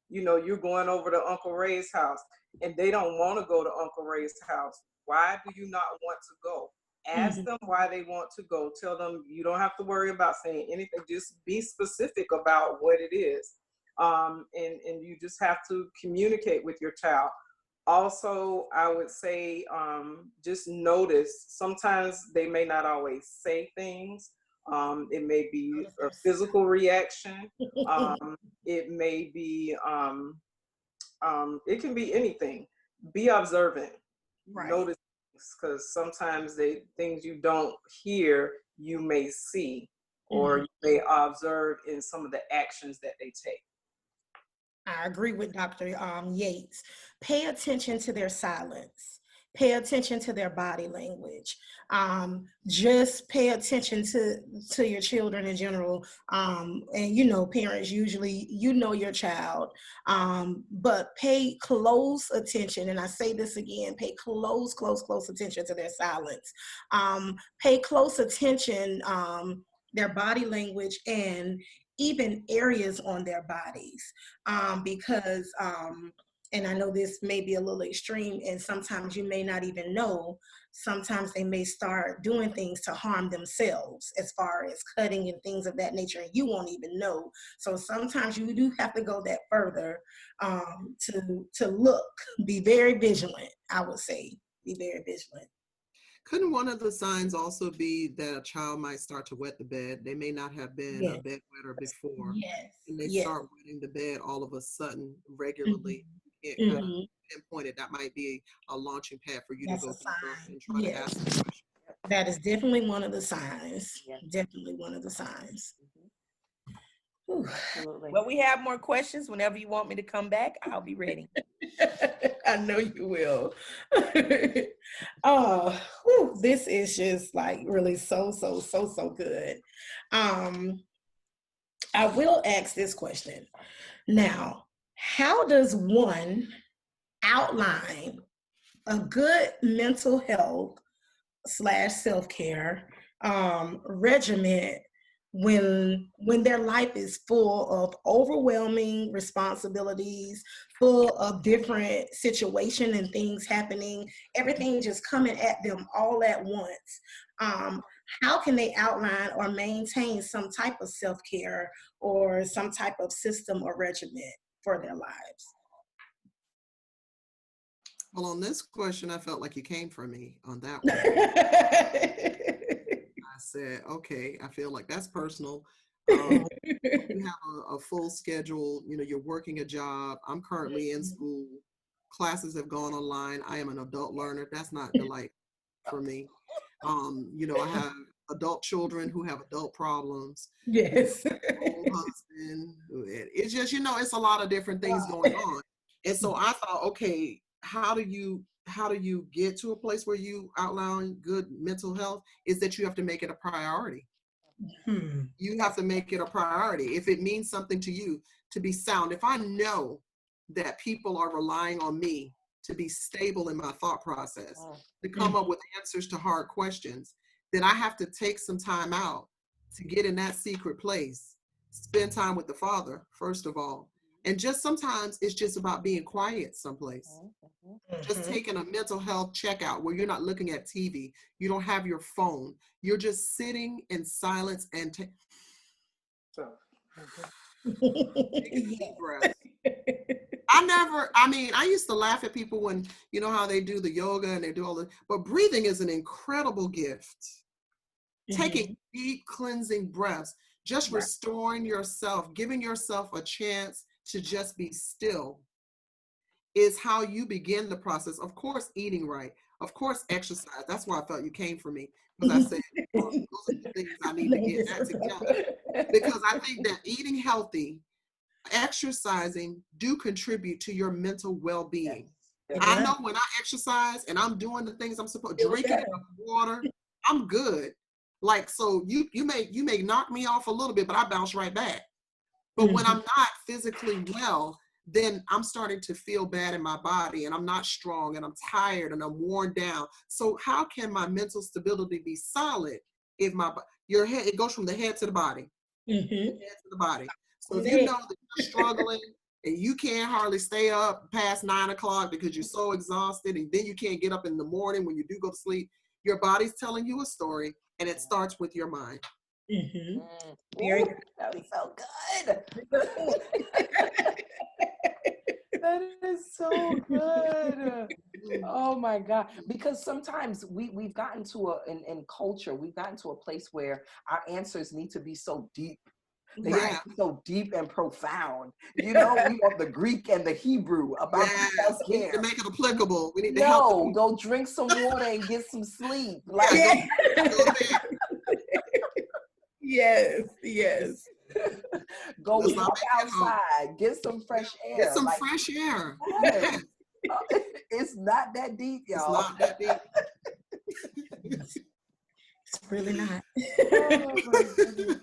you know, you're going over to Uncle Ray's house and they don't want to go to Uncle Ray's house, why do you not want to go? Ask them why they want to go. Tell them you don't have to worry about saying anything. Just be specific about what it is. And you just have to communicate with your child. Also, I would say just notice, sometimes they may not always say things. It may be a physical reaction. It may be, it can be anything. Be observant. Right. Notice, because sometimes things you don't hear, you may see, or you may observe in some of the actions that they take. I agree with Dr. Yates. Pay attention to their silence. Pay attention to their body language. Just pay attention to your children in general. And you know, parents usually, you know your child, but pay close attention. And I say this again, pay close attention to their silence. Pay close attention, their body language, and even areas on their bodies, because and I know this may be a little extreme, and sometimes you may not even know, sometimes they may start doing things to harm themselves, as far as cutting and things of that nature, and you won't even know. So sometimes you do have to go that further, to look, be very vigilant. I would say, be very vigilant. Couldn't one of the signs also be that a child might start to wet the bed? They may not have been a bed wetter before. Yes. And they start wetting the bed all of a sudden regularly. It Mm-hmm. kind of pinpointed that might be a launching pad for you to go through and try to ask the question. That is definitely one of the signs. Yeah. Definitely one of the signs. Absolutely. Well, we have more questions. Whenever you want me to come back, I'll be ready. I know you will. This is just like really so good. I will ask this question. Now, how does one outline a good mental health / self-care regimen when their life is full of overwhelming responsibilities, full of different situations and things happening, everything just coming at them all at once? How can they outline or maintain some type of self-care or some type of system or regimen for their lives? Well, on this question, I felt like you came for me on that one. I said, okay, I feel like that's personal. You have a full schedule, you know, you're working a job. I'm currently in school. Classes have gone online. I am an adult learner. That's not delight for me. You know, I have adult children who have adult problems. Yes. Old husband. It's just, you know, it's a lot of different things going on. And so I thought, okay, how do you get to a place where you outline good mental health? Is that you have to make it a priority. You have to make it a priority. If it means something to you to be sound, if I know that people are relying on me to be stable in my thought process, to come up with answers to hard questions, then I have to take some time out to get in that secret place, spend time with the Father, first of all, And just sometimes it's just about being quiet someplace. Just Mhm. taking a mental health checkout where you're not looking at TV, you don't have your phone, you're just sitting in silence and So, taking a Yeah. deep breath. I used to laugh at people when, you know how they do the yoga and they do all the, but breathing is an incredible gift. Taking deep cleansing breaths, just Right. restoring yourself, giving yourself a chance to just be still is how you begin the process. Of course, eating right. Of course, exercise. That's why I felt you came for me, because I said, those are the things I need to Love get this that stuff. together. Because I think that eating healthy, exercising do contribute to your mental well-being. It I does. know when I exercise and I'm doing the things I'm supposed, Feel drinking better. enough water, I'm good. Like, so you may knock me off a little bit, but I bounce right back. But when I'm not physically well, then I'm starting to feel bad in my body and I'm not strong and I'm tired and I'm worn down. So how can my mental stability be solid if your head, it goes from the head to the body, Mm-hmm. the head to the body. So if you Next. know that you're struggling and you can't hardly stay up past 9 o'clock because you're so exhausted, and then you can't get up in the morning when you do go to sleep, your body's telling you a story, and it starts with your mind. Mm-hmm. Very Ooh, good. that was so good. Good point. That is so good. Oh my God. Because sometimes we've gotten to in culture, we've gotten to a place where our answers need to be so deep. They Right. need to be so deep and profound. You know, we want the Greek and the Hebrew about Yes, we need to self-care. make it applicable. We need to help the No, people. go drink some water and get some sleep. Yeah, Like, Yeah. go to bed. Yes. Yes. go Let's not walk make it home. outside, get some fresh Get air. some Like, fresh air. yes. Yeah, It's not that deep, it's y'all. not that deep. It's really not. Oh my goodness.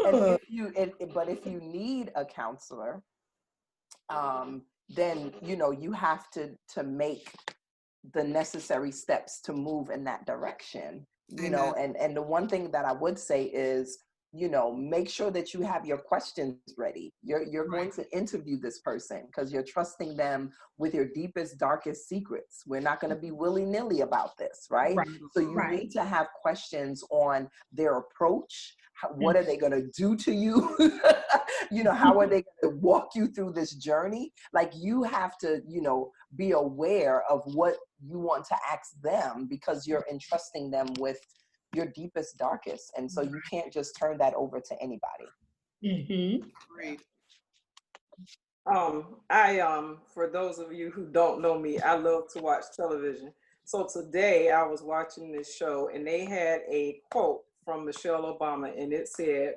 And Oh, but if you need a counselor, then you have to make the necessary steps to move in that direction. Amen. And the one thing that I would say is, make sure that you have your questions ready. You're going Right. to interview this person because you're trusting them with your deepest, darkest secrets. We're not going to be willy-nilly about this, right? right. So you Right. need to have questions on their approach. What are they going to do to you? How are they going to walk you through this journey? Like, you have to, be aware of what you want to ask them, because you're entrusting them with your deepest, darkest. And so you can't just turn that over to anybody. Mm-hmm. Great. For those of you who don't know me, I love to watch television. So today I was watching this show and they had a quote from Michelle Obama, and it said,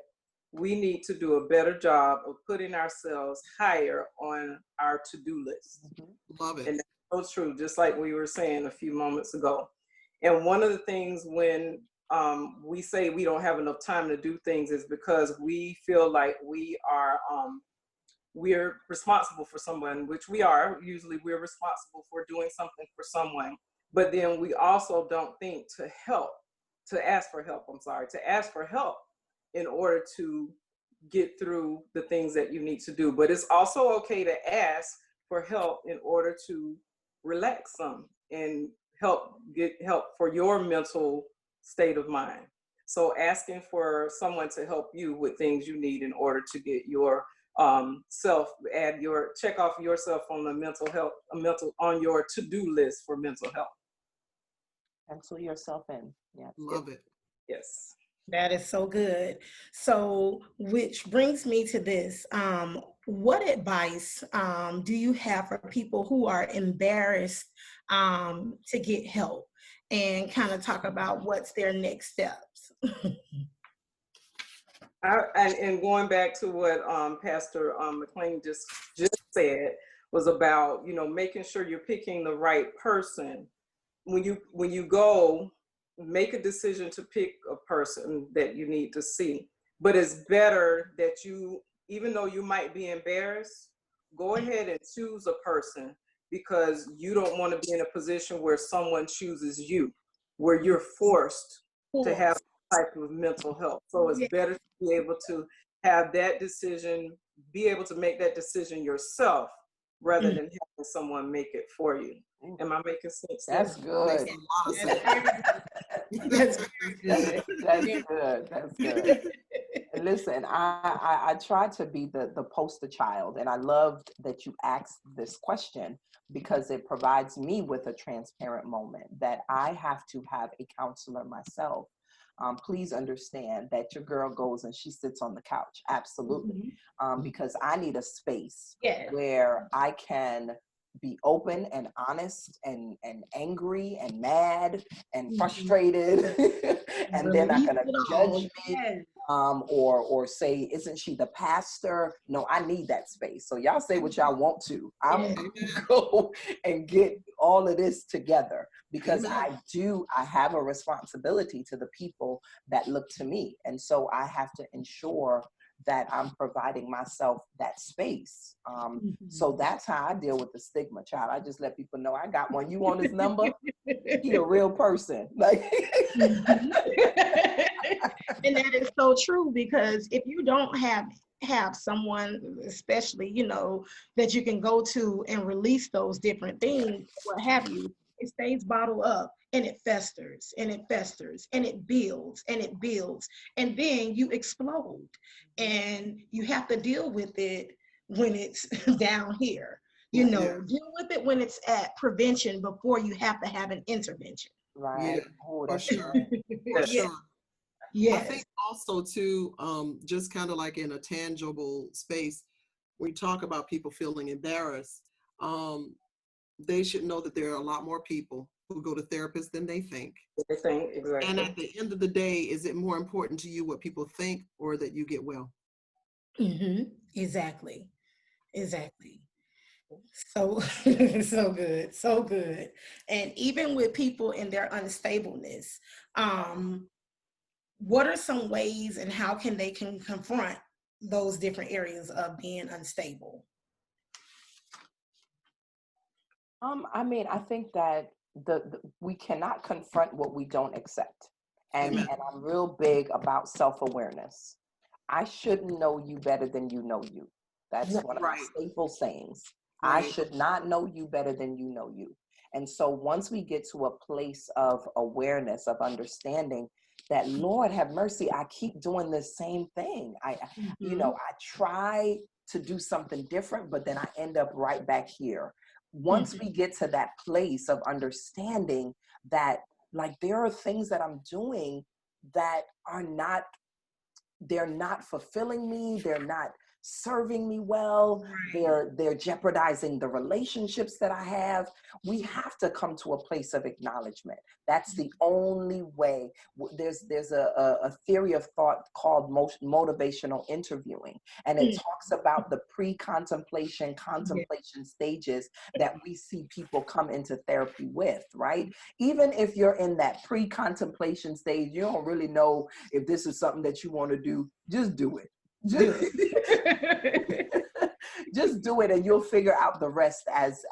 "We need to do a better job of putting ourselves higher on our to-do list." Love it. And that's so true, just like we were saying a few moments ago. And one of the things when we say we don't have enough time to do things is because we feel like we're responsible for someone, which we are. Usually we're responsible for doing something for someone. But then we also don't think to ask for help in order to get through the things that you need to do. But it's also okay to ask for help in order to relax some and get help for your mental state of mind. So asking for someone to help you with things you need in order to get your check off yourself on the mental health, on your to-do list for mental health. Pencil yourself in. Yeah. Love it. Yes. That is so good. So, which brings me to this. What advice do you have for people who are embarrassed to get help, and kind of talk about what's their next steps? And going back to what Pastor McLean just said, was about making sure you're picking the right person. When you go, make a decision to pick a person that you need to see. But it's better that you, even though you might be embarrassed, go ahead and choose a person, because you don't want to be in a position where someone chooses you, where you're forced to have type of mental health. So it's Yeah. better to be able to have that decision be able to make that decision yourself rather than having someone make it for you. Am I making sense? That's good. Makes a lot of sense. That's very good. That's good. That's good. And listen, I try to be the poster child, and I loved that you asked this question because it provides me with a transparent moment that I have to have a counselor myself. Please understand that your girl goes and she sits on the couch. Absolutely. Because I need a space where I can be open and honest and angry and mad and frustrated and they're not going to judge me or say, isn't she the pastor? No, I need that space. So y'all say what y'all want to. I'm going to go and get all of this together because I have a responsibility to the people that look to me. And so I have to ensure that I'm providing myself that space. So that's how I deal with the stigma, child. I just let people know I got one. You want his number? He a real person. Like, and that is so true, because if you don't have someone, especially, you know, that you can go to and release those different things, what have you, it stays bottled up and it festers and it festers and it builds and it builds. And then you explode and you have to deal with it when it's down here. You know, deal with it when it's at prevention before you have to have an intervention. right. Yeah, Oh, for that's sure. Yeah. For sure. Yes. I think also too, just kind of like in a tangible space, we talk about people feeling embarrassed. They should know that there are a lot more people who go to therapists than they think. Exactly. And at the end of the day, is it more important to you what people think or that you get well? Exactly. Exactly. So, so good, so good. And even with people in their unstableness, what are some ways and how can they confront those different areas of being unstable? I mean, I think that we cannot confront what we don't accept. And I'm real big about self-awareness. I shouldn't know you better than you know you. That's one of my staple sayings. I should not know you better than you know you. And so once we get to a place of awareness, of understanding that, Lord have mercy, I keep doing the same thing. You know, I try to do something different, but then I end up right back here. Once we get to that place of understanding that, like, there are things that I'm doing that are not, they're not fulfilling me, they're not serving me well, they're jeopardizing the relationships that I have. We have to come to a place of acknowledgement. That's the only way. There's a theory of thought called motivational interviewing, and it talks about the contemplation stages that we see people come into therapy with, right? Even if you're in that pre-contemplation stage, you don't really know if this is something that you want to do, just do it. Just do it, and you'll figure out the rest as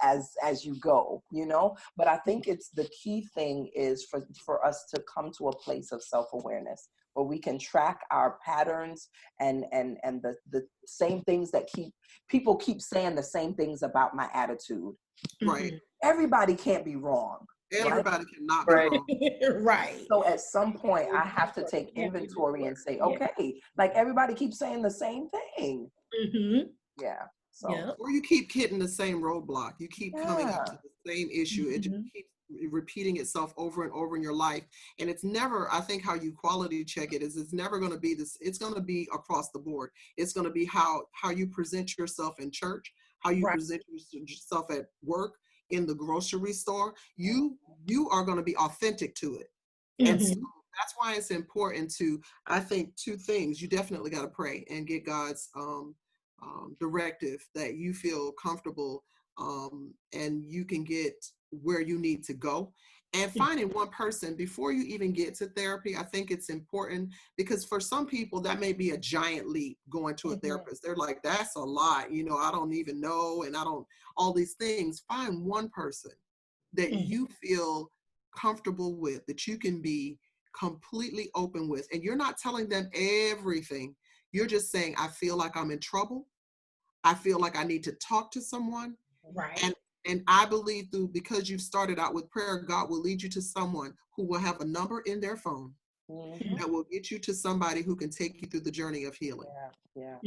you go, you know. But I think it's the key thing is for us to come to a place of self-awareness where we can track our patterns and the same things that people keep saying the same things about my attitude. Right. Everybody can't be wrong. Everybody cannot be wrong. Right. So at some point, I have to take inventory and say, okay, like everybody keeps saying the same thing. Yeah. So. Or you keep hitting the same roadblock. You keep coming up to the same issue. It just keeps repeating itself over and over in your life. And it's never, I think how you quality check it is it's never going to be this, it's going to be across the board. It's going to be how you present yourself in church, how you present yourself at work, in the grocery store. You are going to be authentic to it. And so that's why it's important to, I think, two things. You definitely got to pray and get God's directive that you feel comfortable and you can get where you need to go. And finding one person before you even get to therapy, I think it's important because for some people that may be a giant leap going to a therapist. They're like, that's a lot, you know, I don't even know, and I don't, all these things. Find one person that you feel comfortable with, that you can be completely open with. And you're not telling them everything. You're just saying, I feel like I'm in trouble. I feel like I need to talk to someone. Right. And I believe because you've started out with prayer, God will lead you to someone who will have a number in their phone Mhm. that will get you to somebody who can take you through the journey of healing. Yeah.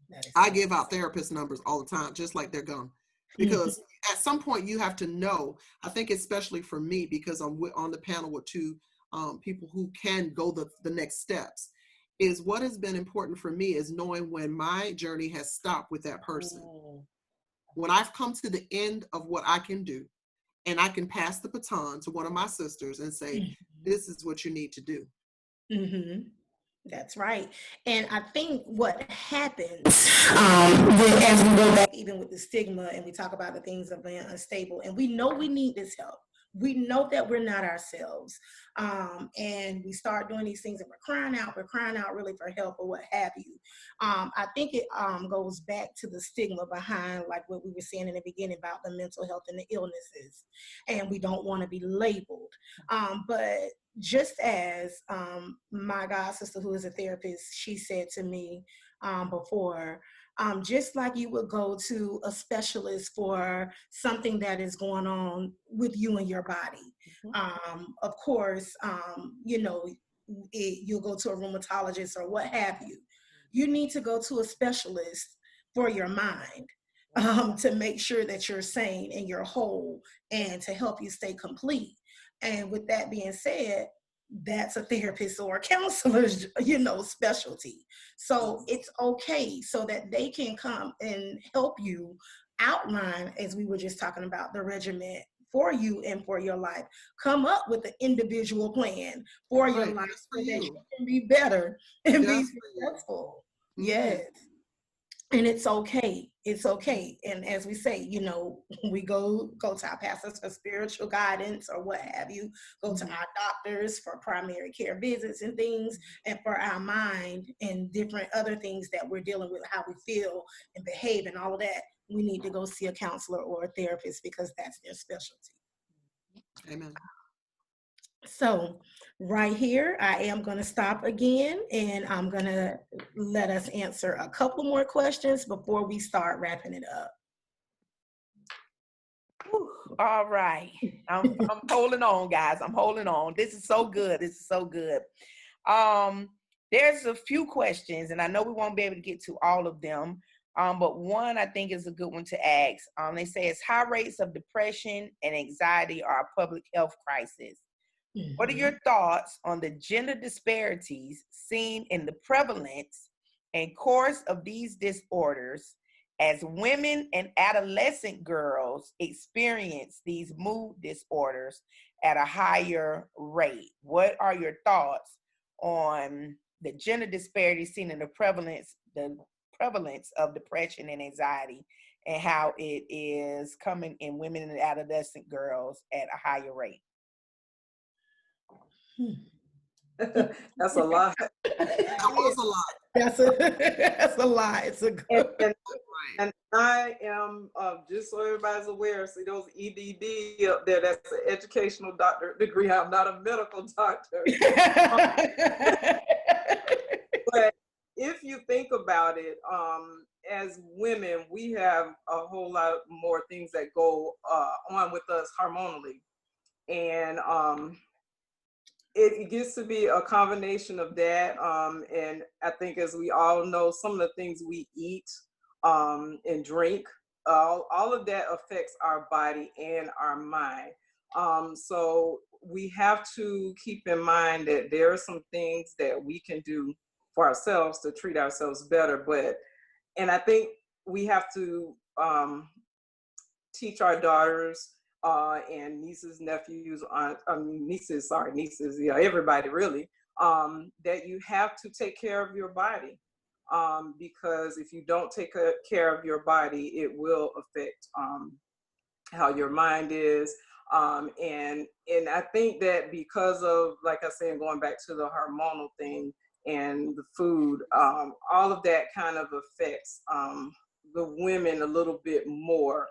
That is I so give out therapist numbers all the time, just like they're gone. Because at some point you have to know, I think especially for me, because I'm on the panel with two people who can go the next steps, is what has been important for me is knowing when my journey has stopped with that person. Mm. When I've come to the end of what I can do, and I can pass the baton to one of my sisters and say, this is what you need to do. Mm-hmm. That's right. And I think what happens as we go back, even with the stigma, and we talk about the things of being unstable, and we know we need this help. We know that we're not ourselves. And we start doing these things and we're crying out really for help or what have you. I think it goes back to the stigma behind, like what we were saying in the beginning about the mental health and the illnesses. And we don't want to be labeled. But just as my god sister, who is a therapist, she said to me before, just like you would go to a specialist for something that is going on with you and your body. Of course, you'll go to a rheumatologist or what have you. You need to go to a specialist for your mind, to make sure that you're sane and you're whole and to help you stay complete. And with that being said, that's a therapist or a counselor's, specialty. So it's okay, so that they can come and help you outline, as we were just talking about, the regimen for you and for your life. Come up with an individual plan for your life so that you can be better and be successful. Yes. And it's okay. It's okay. And as we say, we go to our pastors for spiritual guidance or what have you, go to our doctors for primary care visits and things, and for our mind and different other things that we're dealing with, how we feel and behave and all of that, we need to go see a counselor or a therapist because that's their specialty. Amen. So right here, I am going to stop again, and I'm going to let us answer a couple more questions before we start wrapping it up. Whew, all right. I'm holding on, guys. I'm holding on. This is so good. This is so good. There's a few questions, and I know we won't be able to get to all of them. But one I think is a good one to ask. They say it's high rates of depression and anxiety are a public health crisis. What are your thoughts on the gender disparities seen in the prevalence and course of these disorders as women and adolescent girls experience these mood disorders at a higher rate? What are your thoughts on the gender disparities seen in the prevalence of depression and anxiety and how it is coming in women and adolescent girls at a higher rate? That's a lot. That was a lot. That's a lot. It's a good. And I am, just so everybody's aware, see those EDD up there, that's an educational doctorate degree. I'm not a medical doctor. But if you think about it, as women, we have a whole lot more things that go on with us hormonally. And it gets to be a combination of that. And I think, as we all know, some of the things we eat and drink, all of that affects our body and our mind. So we have to keep in mind that there are some things that we can do for ourselves to treat ourselves better. And I think we have to teach our daughters and nieces, nephews, nieces, yeah, everybody really, that you have to take care of your body. Because if you don't take care of your body, it will affect how your mind is. And I think that because of, like I said, going back to the hormonal thing and the food, all of that kind of affects the women a little bit more.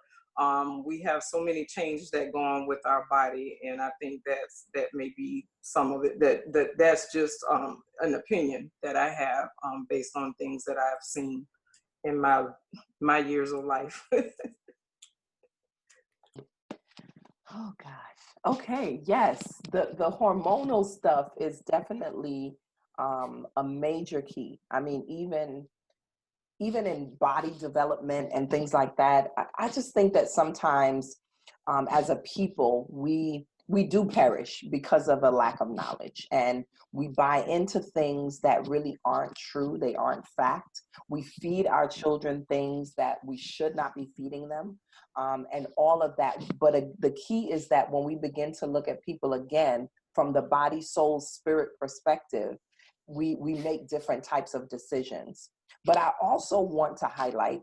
We have so many changes that go on with our body, and I think that may be some of it. That's just an opinion that I have based on things that I've seen. in my years of life. Oh gosh. Okay. Yes. The hormonal stuff is definitely a major key. I mean, even in body development and things like that, I just think that sometimes as a people, we do perish because of a lack of knowledge, and we buy into things that really aren't true. They aren't fact. We feed our children things that we should not be feeding them, and all of that. But the key is that when we begin to look at people again from the body, soul, spirit perspective, we make different types of decisions. But I also want to highlight,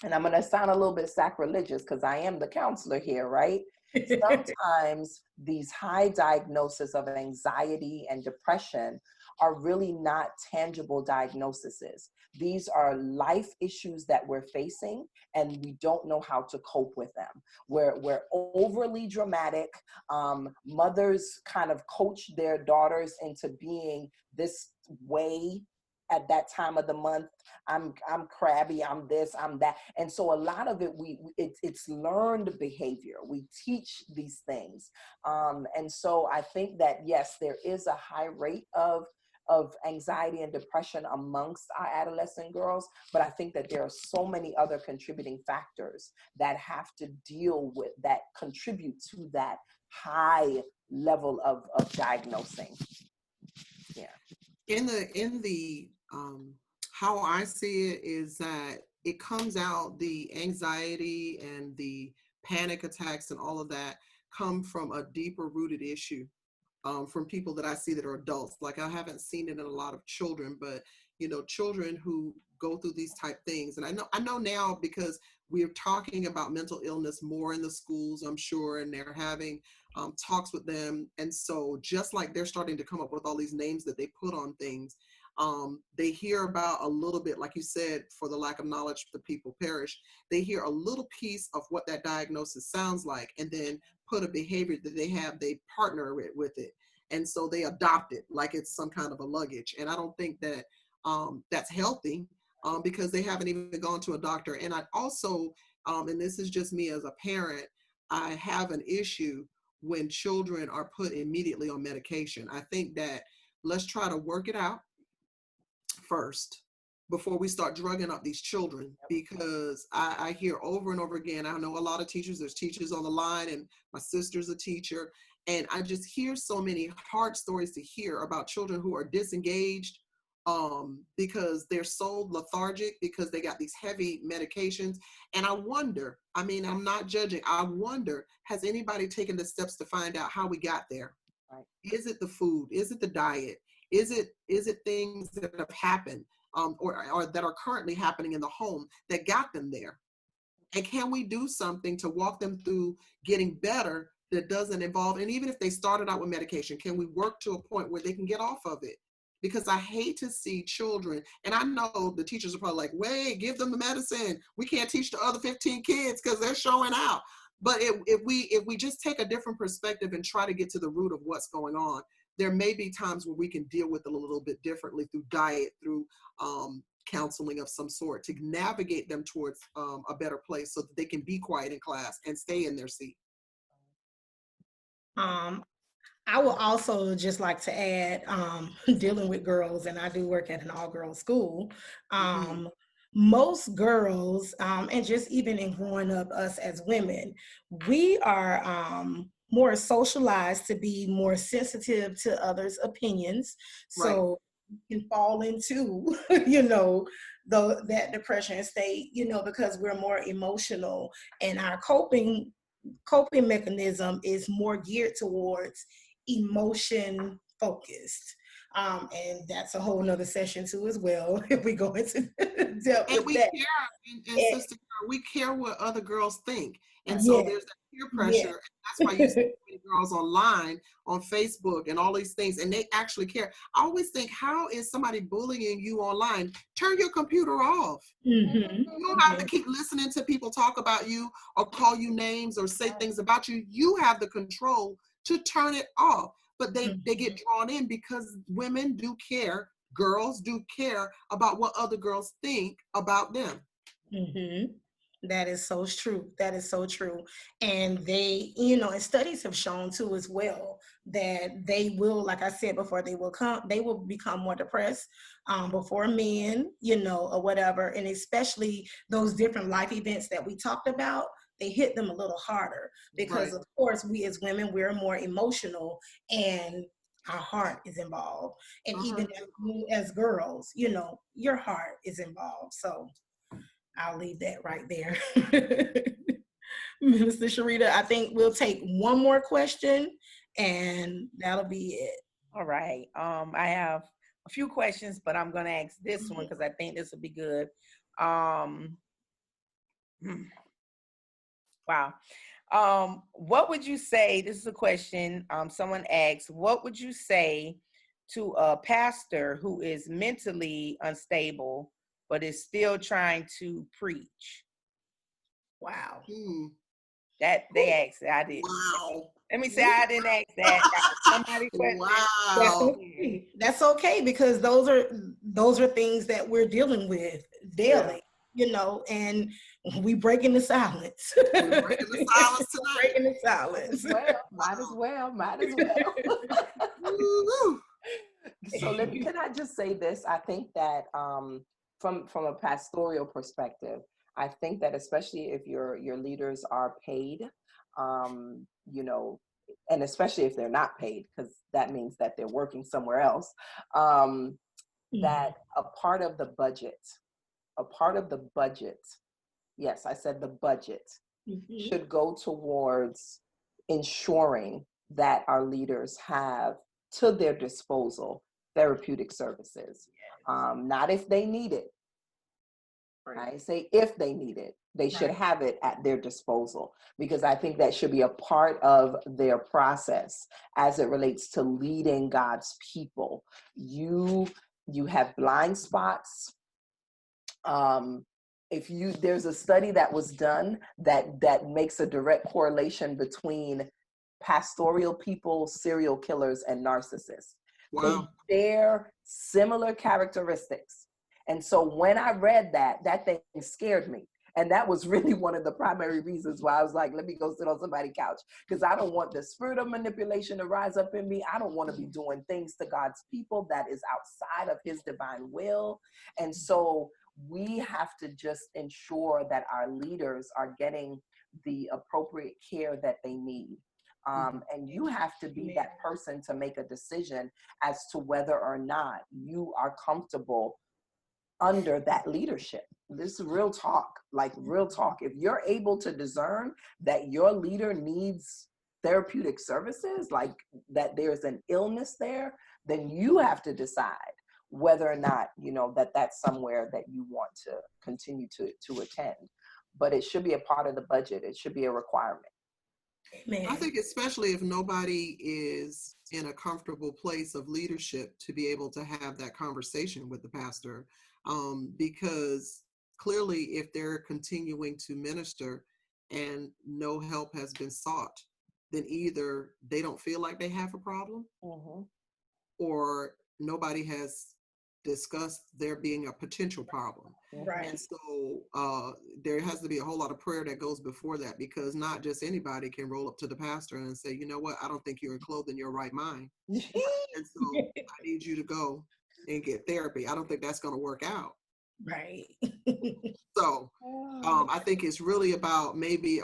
and I'm going to sound a little bit sacrilegious because I am the counselor here, right? Sometimes these high diagnoses of anxiety and depression are really not tangible diagnoses. These are life issues that we're facing, and we don't know how to cope with them. We're overly dramatic. Mothers kind of coach their daughters into being this way at that time of the month. I'm crabby, I'm this, I'm that. And so a lot of it, it's learned behavior. We teach these things. And so I think that, yes, there is a high rate of anxiety and depression amongst our adolescent girls, but I think that there are so many other contributing factors that have to deal with, that contribute to that high level of diagnosing. Yeah. In the how I see it is that it comes out, the anxiety and the panic attacks and all of that come from a deeper rooted issue, from people that I see that are adults. Like, I haven't seen it in a lot of children, but children who go through these type things. And I know now, because we're talking about mental illness more in the schools, I'm sure, and they're having talks with them. And so just like they're starting to come up with all these names that they put on things, they hear about a little bit, like you said, for the lack of knowledge, the people perish. They hear a little piece of what that diagnosis sounds like, and then put a behavior that they have, they partner with it. And so they adopt it like it's some kind of a luggage. And I don't think that that's healthy, because they haven't even gone to a doctor. And I also, and this is just me as a parent, I have an issue when children are put immediately on medication. I think that let's try to work it out first before we start drugging up these children, because I hear over and over again, I know a lot of teachers, there's teachers on the line, and my sister's a teacher, and I just hear so many hard stories to hear about children who are disengaged because they're so lethargic because they got these heavy medications. And I wonder, I mean, I'm not judging, I wonder, has anybody taken the steps to find out how we got there? Right. Is it the food? Is it the diet? Is it things that have happened or that are currently happening in the home that got them there? And can we do something to walk them through getting better that doesn't involve, and even if they started out with medication, can we work to a point where they can get off of it? Because I hate to see children, and I know the teachers are probably like, wait, give them the medicine. We can't teach the other 15 kids because they're showing out. But if we just take a different perspective and try to get to the root of what's going on, there may be times where we can deal with it a little bit differently through diet, through counseling of some sort, to navigate them towards a better place so that they can be quiet in class and stay in their seat. I would also just like to add, dealing with girls, and I do work at an all-girls school. Most girls, and just even in growing up, us as women, we are more socialized to be more sensitive to others' opinions. So you can fall into, that depression state, because we're more emotional, and our coping mechanism is more geared towards emotion focused. And that's a whole nother session too as well, if we go into depth and with we that. Care, and sister, we care what other girls think. And so there's that peer pressure. And that's why you see many girls online, on Facebook and all these things, and they actually care. I always think, how is somebody bullying you online? Turn your computer off. You don't have to keep listening to people talk about you or call you names or say things about you. You have the control to turn it off. But they get drawn in because women do care girls do care about what other girls think about them. Mm-hmm. That is so true. That is so true. And they, you know, and studies have shown too as well that they will, like I said before, they will become more depressed before men, you know, or whatever. And especially those different life events that we talked about, they hit them a little harder because Right. of course we as women, we're more emotional and our heart is involved. And even as girls, you know, your heart is involved. So I'll leave that right there. Minister Sharita, I think we'll take one more question and that'll be it. All right. I have a few questions, but I'm going to ask this one because I think this will be good. Wow. What would you say? This is a question. Someone asked, what would you say to a pastor who is mentally unstable but is still trying to preach? Wow. That they asked. I didn't. Wow. Let me say I didn't ask that. Somebody question. Wow. That's okay because those are things that we're dealing with daily, you know, and we breaking the silence. We're breaking the silence tonight. Breaking the silence. Might as well. Woo-hoo. So can I just say this? I think that from a pastoral perspective, I think that especially if your leaders are paid, you know, and especially if they're not paid, because that means that they're working somewhere else, that a part of the budget, yes, I said the budget, should go towards ensuring that our leaders have to their disposal therapeutic services. Not if they need it. I say if they need it, they should have it at their disposal, because I think that should be a part of their process as it relates to leading God's people. You have blind spots. There's a study that was done that makes a direct correlation between pastoral people, serial killers, and narcissists. Wow. They share similar characteristics. And so when I read that thing scared me. And that was really one of the primary reasons why I was like, let me go sit on somebody's couch, because I don't want the spirit of manipulation to rise up in me. I don't want to be doing things to God's people that is outside of his divine will. And so we have to just ensure that our leaders are getting the appropriate care that they need. And you have to be that person to make a decision as to whether or not you are comfortable under that leadership. This is real talk, like real talk. If you're able to discern that your leader needs therapeutic services, like that there's an illness there, then you have to decide whether or not, you know, that's somewhere that you want to continue to attend. But it should be a part of the budget. It should be a requirement. I think especially if nobody is in a comfortable place of leadership to be able to have that conversation with the pastor, because clearly if they're continuing to minister and no help has been sought, then either they don't feel like they have a problem, or nobody has discussed there being a potential problem. Right. And so there has to be a whole lot of prayer that goes before that, because not just anybody can roll up to the pastor and say, you know what, I don't think you're clothed in your right mind. And so I need you to go and get therapy. I don't think that's going to work out. Right. So I think it's really about maybe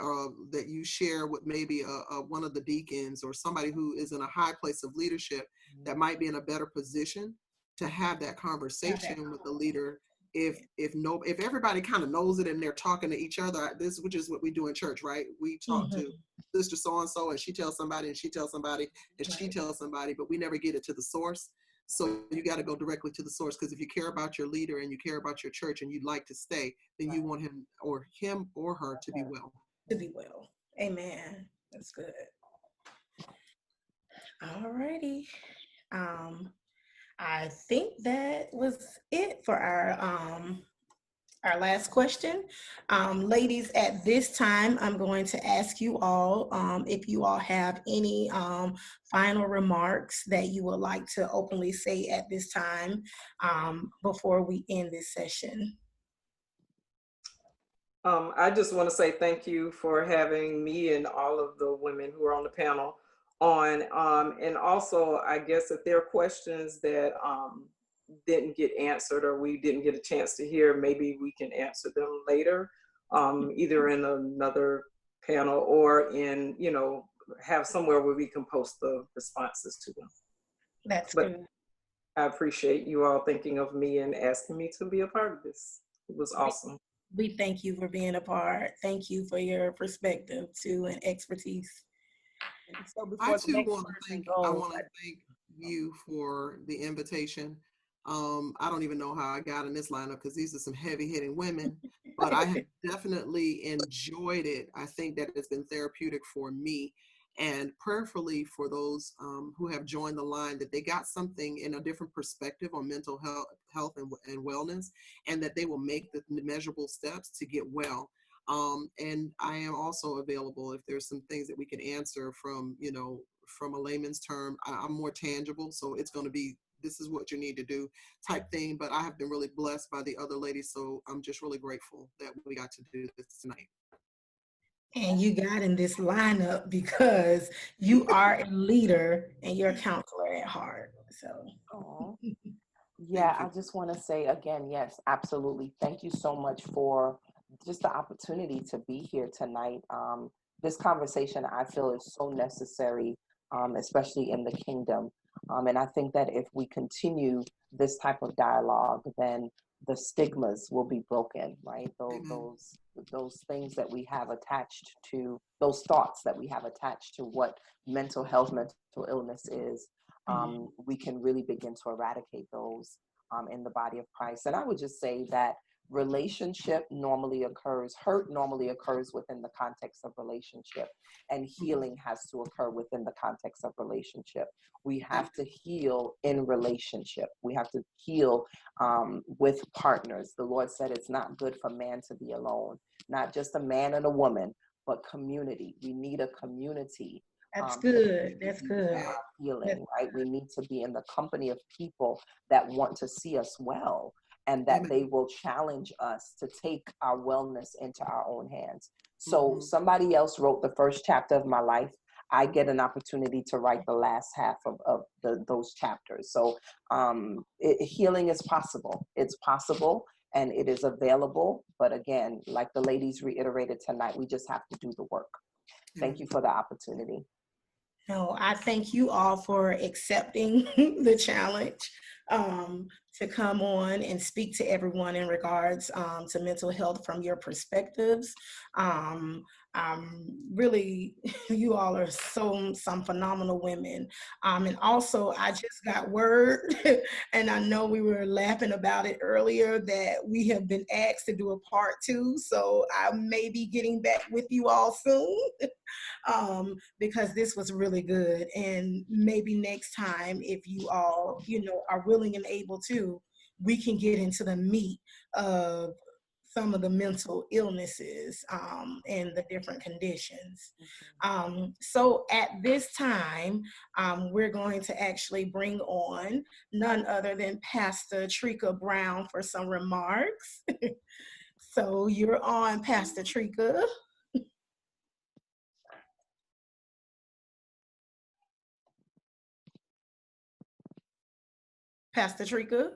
that you share with maybe one of the deacons or somebody who is in a high place of leadership that might be in a better position to have that conversation with the leader. If everybody kind of knows it and they're talking to each other, which is what we do in church, right? We talk to sister so-and-so and she tells somebody and she tells somebody and she tells somebody, but we never get it to the source. So you got to go directly to the source, because if you care about your leader and you care about your church and you'd like to stay, then you want him or her to be well. To be well. Amen. That's good. All righty. I think that was it for our Our last question. Ladies, at this time, I'm going to ask you all if you all have any final remarks that you would like to openly say at this time before we end this session. I just want to say thank you for having me and all of the women who are on the panel on. And also, I guess if there are questions that didn't get answered or we didn't get a chance to hear, maybe we can answer them later, either in another panel or in, have somewhere where we can post the responses to them. That's But good. I appreciate you all thinking of me and asking me to be a part of this. It was awesome. We thank you for being a part. Thank you for your perspective too and expertise. So I before the too next want to person thank, I goes, want to thank you for the invitation. I don't even know how I got in this lineup because these are some heavy hitting women, but I have definitely enjoyed it. I think that it's been therapeutic for me and prayerfully for those who have joined the line, that they got something in a different perspective on mental health and wellness, and that they will make the measurable steps to get well. And I am also available if there's some things that we can answer from, from a layman's term. I'm more tangible, so it's going to be, this is what you need to do type thing. But I have been really blessed by the other ladies, so I'm just really grateful that we got to do this tonight. And you got in this lineup because you are a leader and you're a counselor at heart. So. Aw. Yeah, I just want to say again, yes, absolutely. Thank you so much for just the opportunity to be here tonight. This conversation I feel is so necessary, especially in the kingdom. And I think that if we continue this type of dialogue, then the stigmas will be broken, right? Those things that we have attached to, those thoughts that we have attached to what mental health, mental illness is. We can really begin to eradicate those in the body of Christ. And I would just say that hurt normally occurs within the context of relationship, and healing has to occur within the context of relationship. We have to heal in relationship. We have to heal with partners. The Lord said it's not good for man to be alone, not just a man and a woman, but community. We need a community. That's good. That's good. Healing, right? We need to be in the company of people that want to see us well, and that they will challenge us to take our wellness into our own hands. So somebody else wrote the first chapter of my life. I get an opportunity to write the last half of those chapters. So healing is possible. It's possible and it is available. But again, like the ladies reiterated tonight, we just have to do the work. Thank you for the opportunity. No, I thank you all for accepting the challenge to come on and speak to everyone in regards to mental health from your perspectives. Really, you all are some phenomenal women. And also, I just got word, and I know we were laughing about it earlier, that we have been asked to do a part 2. So I may be getting back with you all soon. Because this was really good, and maybe next time, if you all are willing and able to, we can get into the meat of some of the mental illnesses and the different conditions. So at this time, we're going to actually bring on none other than Pastor Trika Brown for some remarks. So you're on, Pastor Trika. Pastor Trika?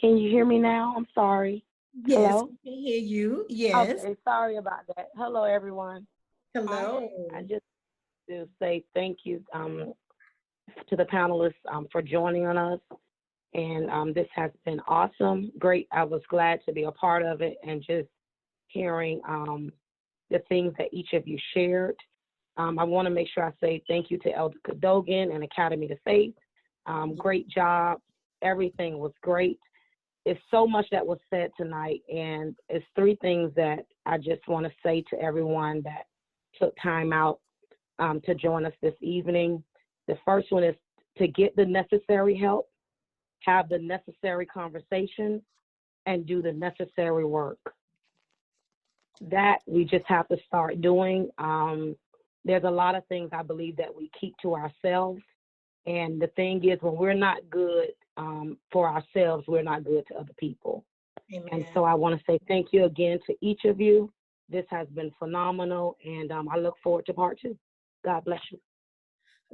Can you hear me now? I'm sorry. Yes, Hello? we can hear you. Yes. Okay, sorry about that. Hello, everyone. Hello. I just to say thank you to the panelists for joining on us. And this has been awesome, great. I was glad to be a part of it and just hearing the things that each of you shared. I want to make sure I say thank you to Elder Cadogan and Academy to Faith. Great job. Everything was great. It's so much that was said tonight, and it's 3 things that I just want to say to everyone that took time out to join us this evening. The first one is to get the necessary help, have the necessary conversations, and do the necessary work. That we just have to start doing. There's a lot of things I believe that we keep to ourselves. And the thing is, when we're not good for ourselves, we're not good to other people. Amen. And so I want to say thank you again to each of you. This has been phenomenal, and I look forward to part 2. God bless you.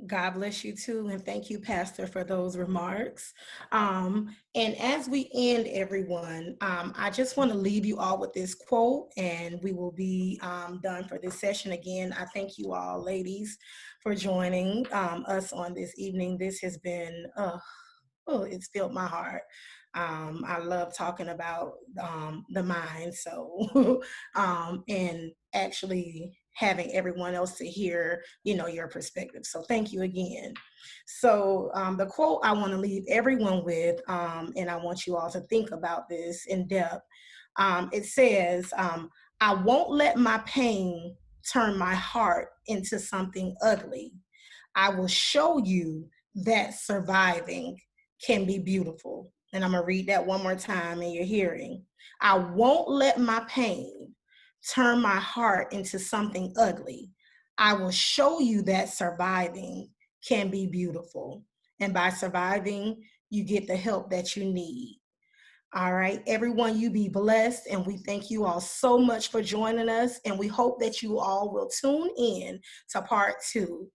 God bless you too, and thank you, Pastor, for those remarks. And as we end, everyone, I just want to leave you all with this quote, and we will be done for this session. Again, I thank you all, ladies, for joining us on this evening. This has been, it's filled my heart. I love talking about the mind, so and actually having everyone else to hear, your perspective. So thank you again. So the quote I want to leave everyone with, and I want you all to think about this in depth. It says, I won't let my pain turn my heart into something ugly. I will show you that surviving can be beautiful. And I'm going to read that one more time in your hearing. I won't let my pain turn my heart into something ugly. I will show you that surviving can be beautiful. And by surviving, you get the help that you need. All right, everyone, you be blessed. And we thank you all so much for joining us. And we hope that you all will tune in to part 2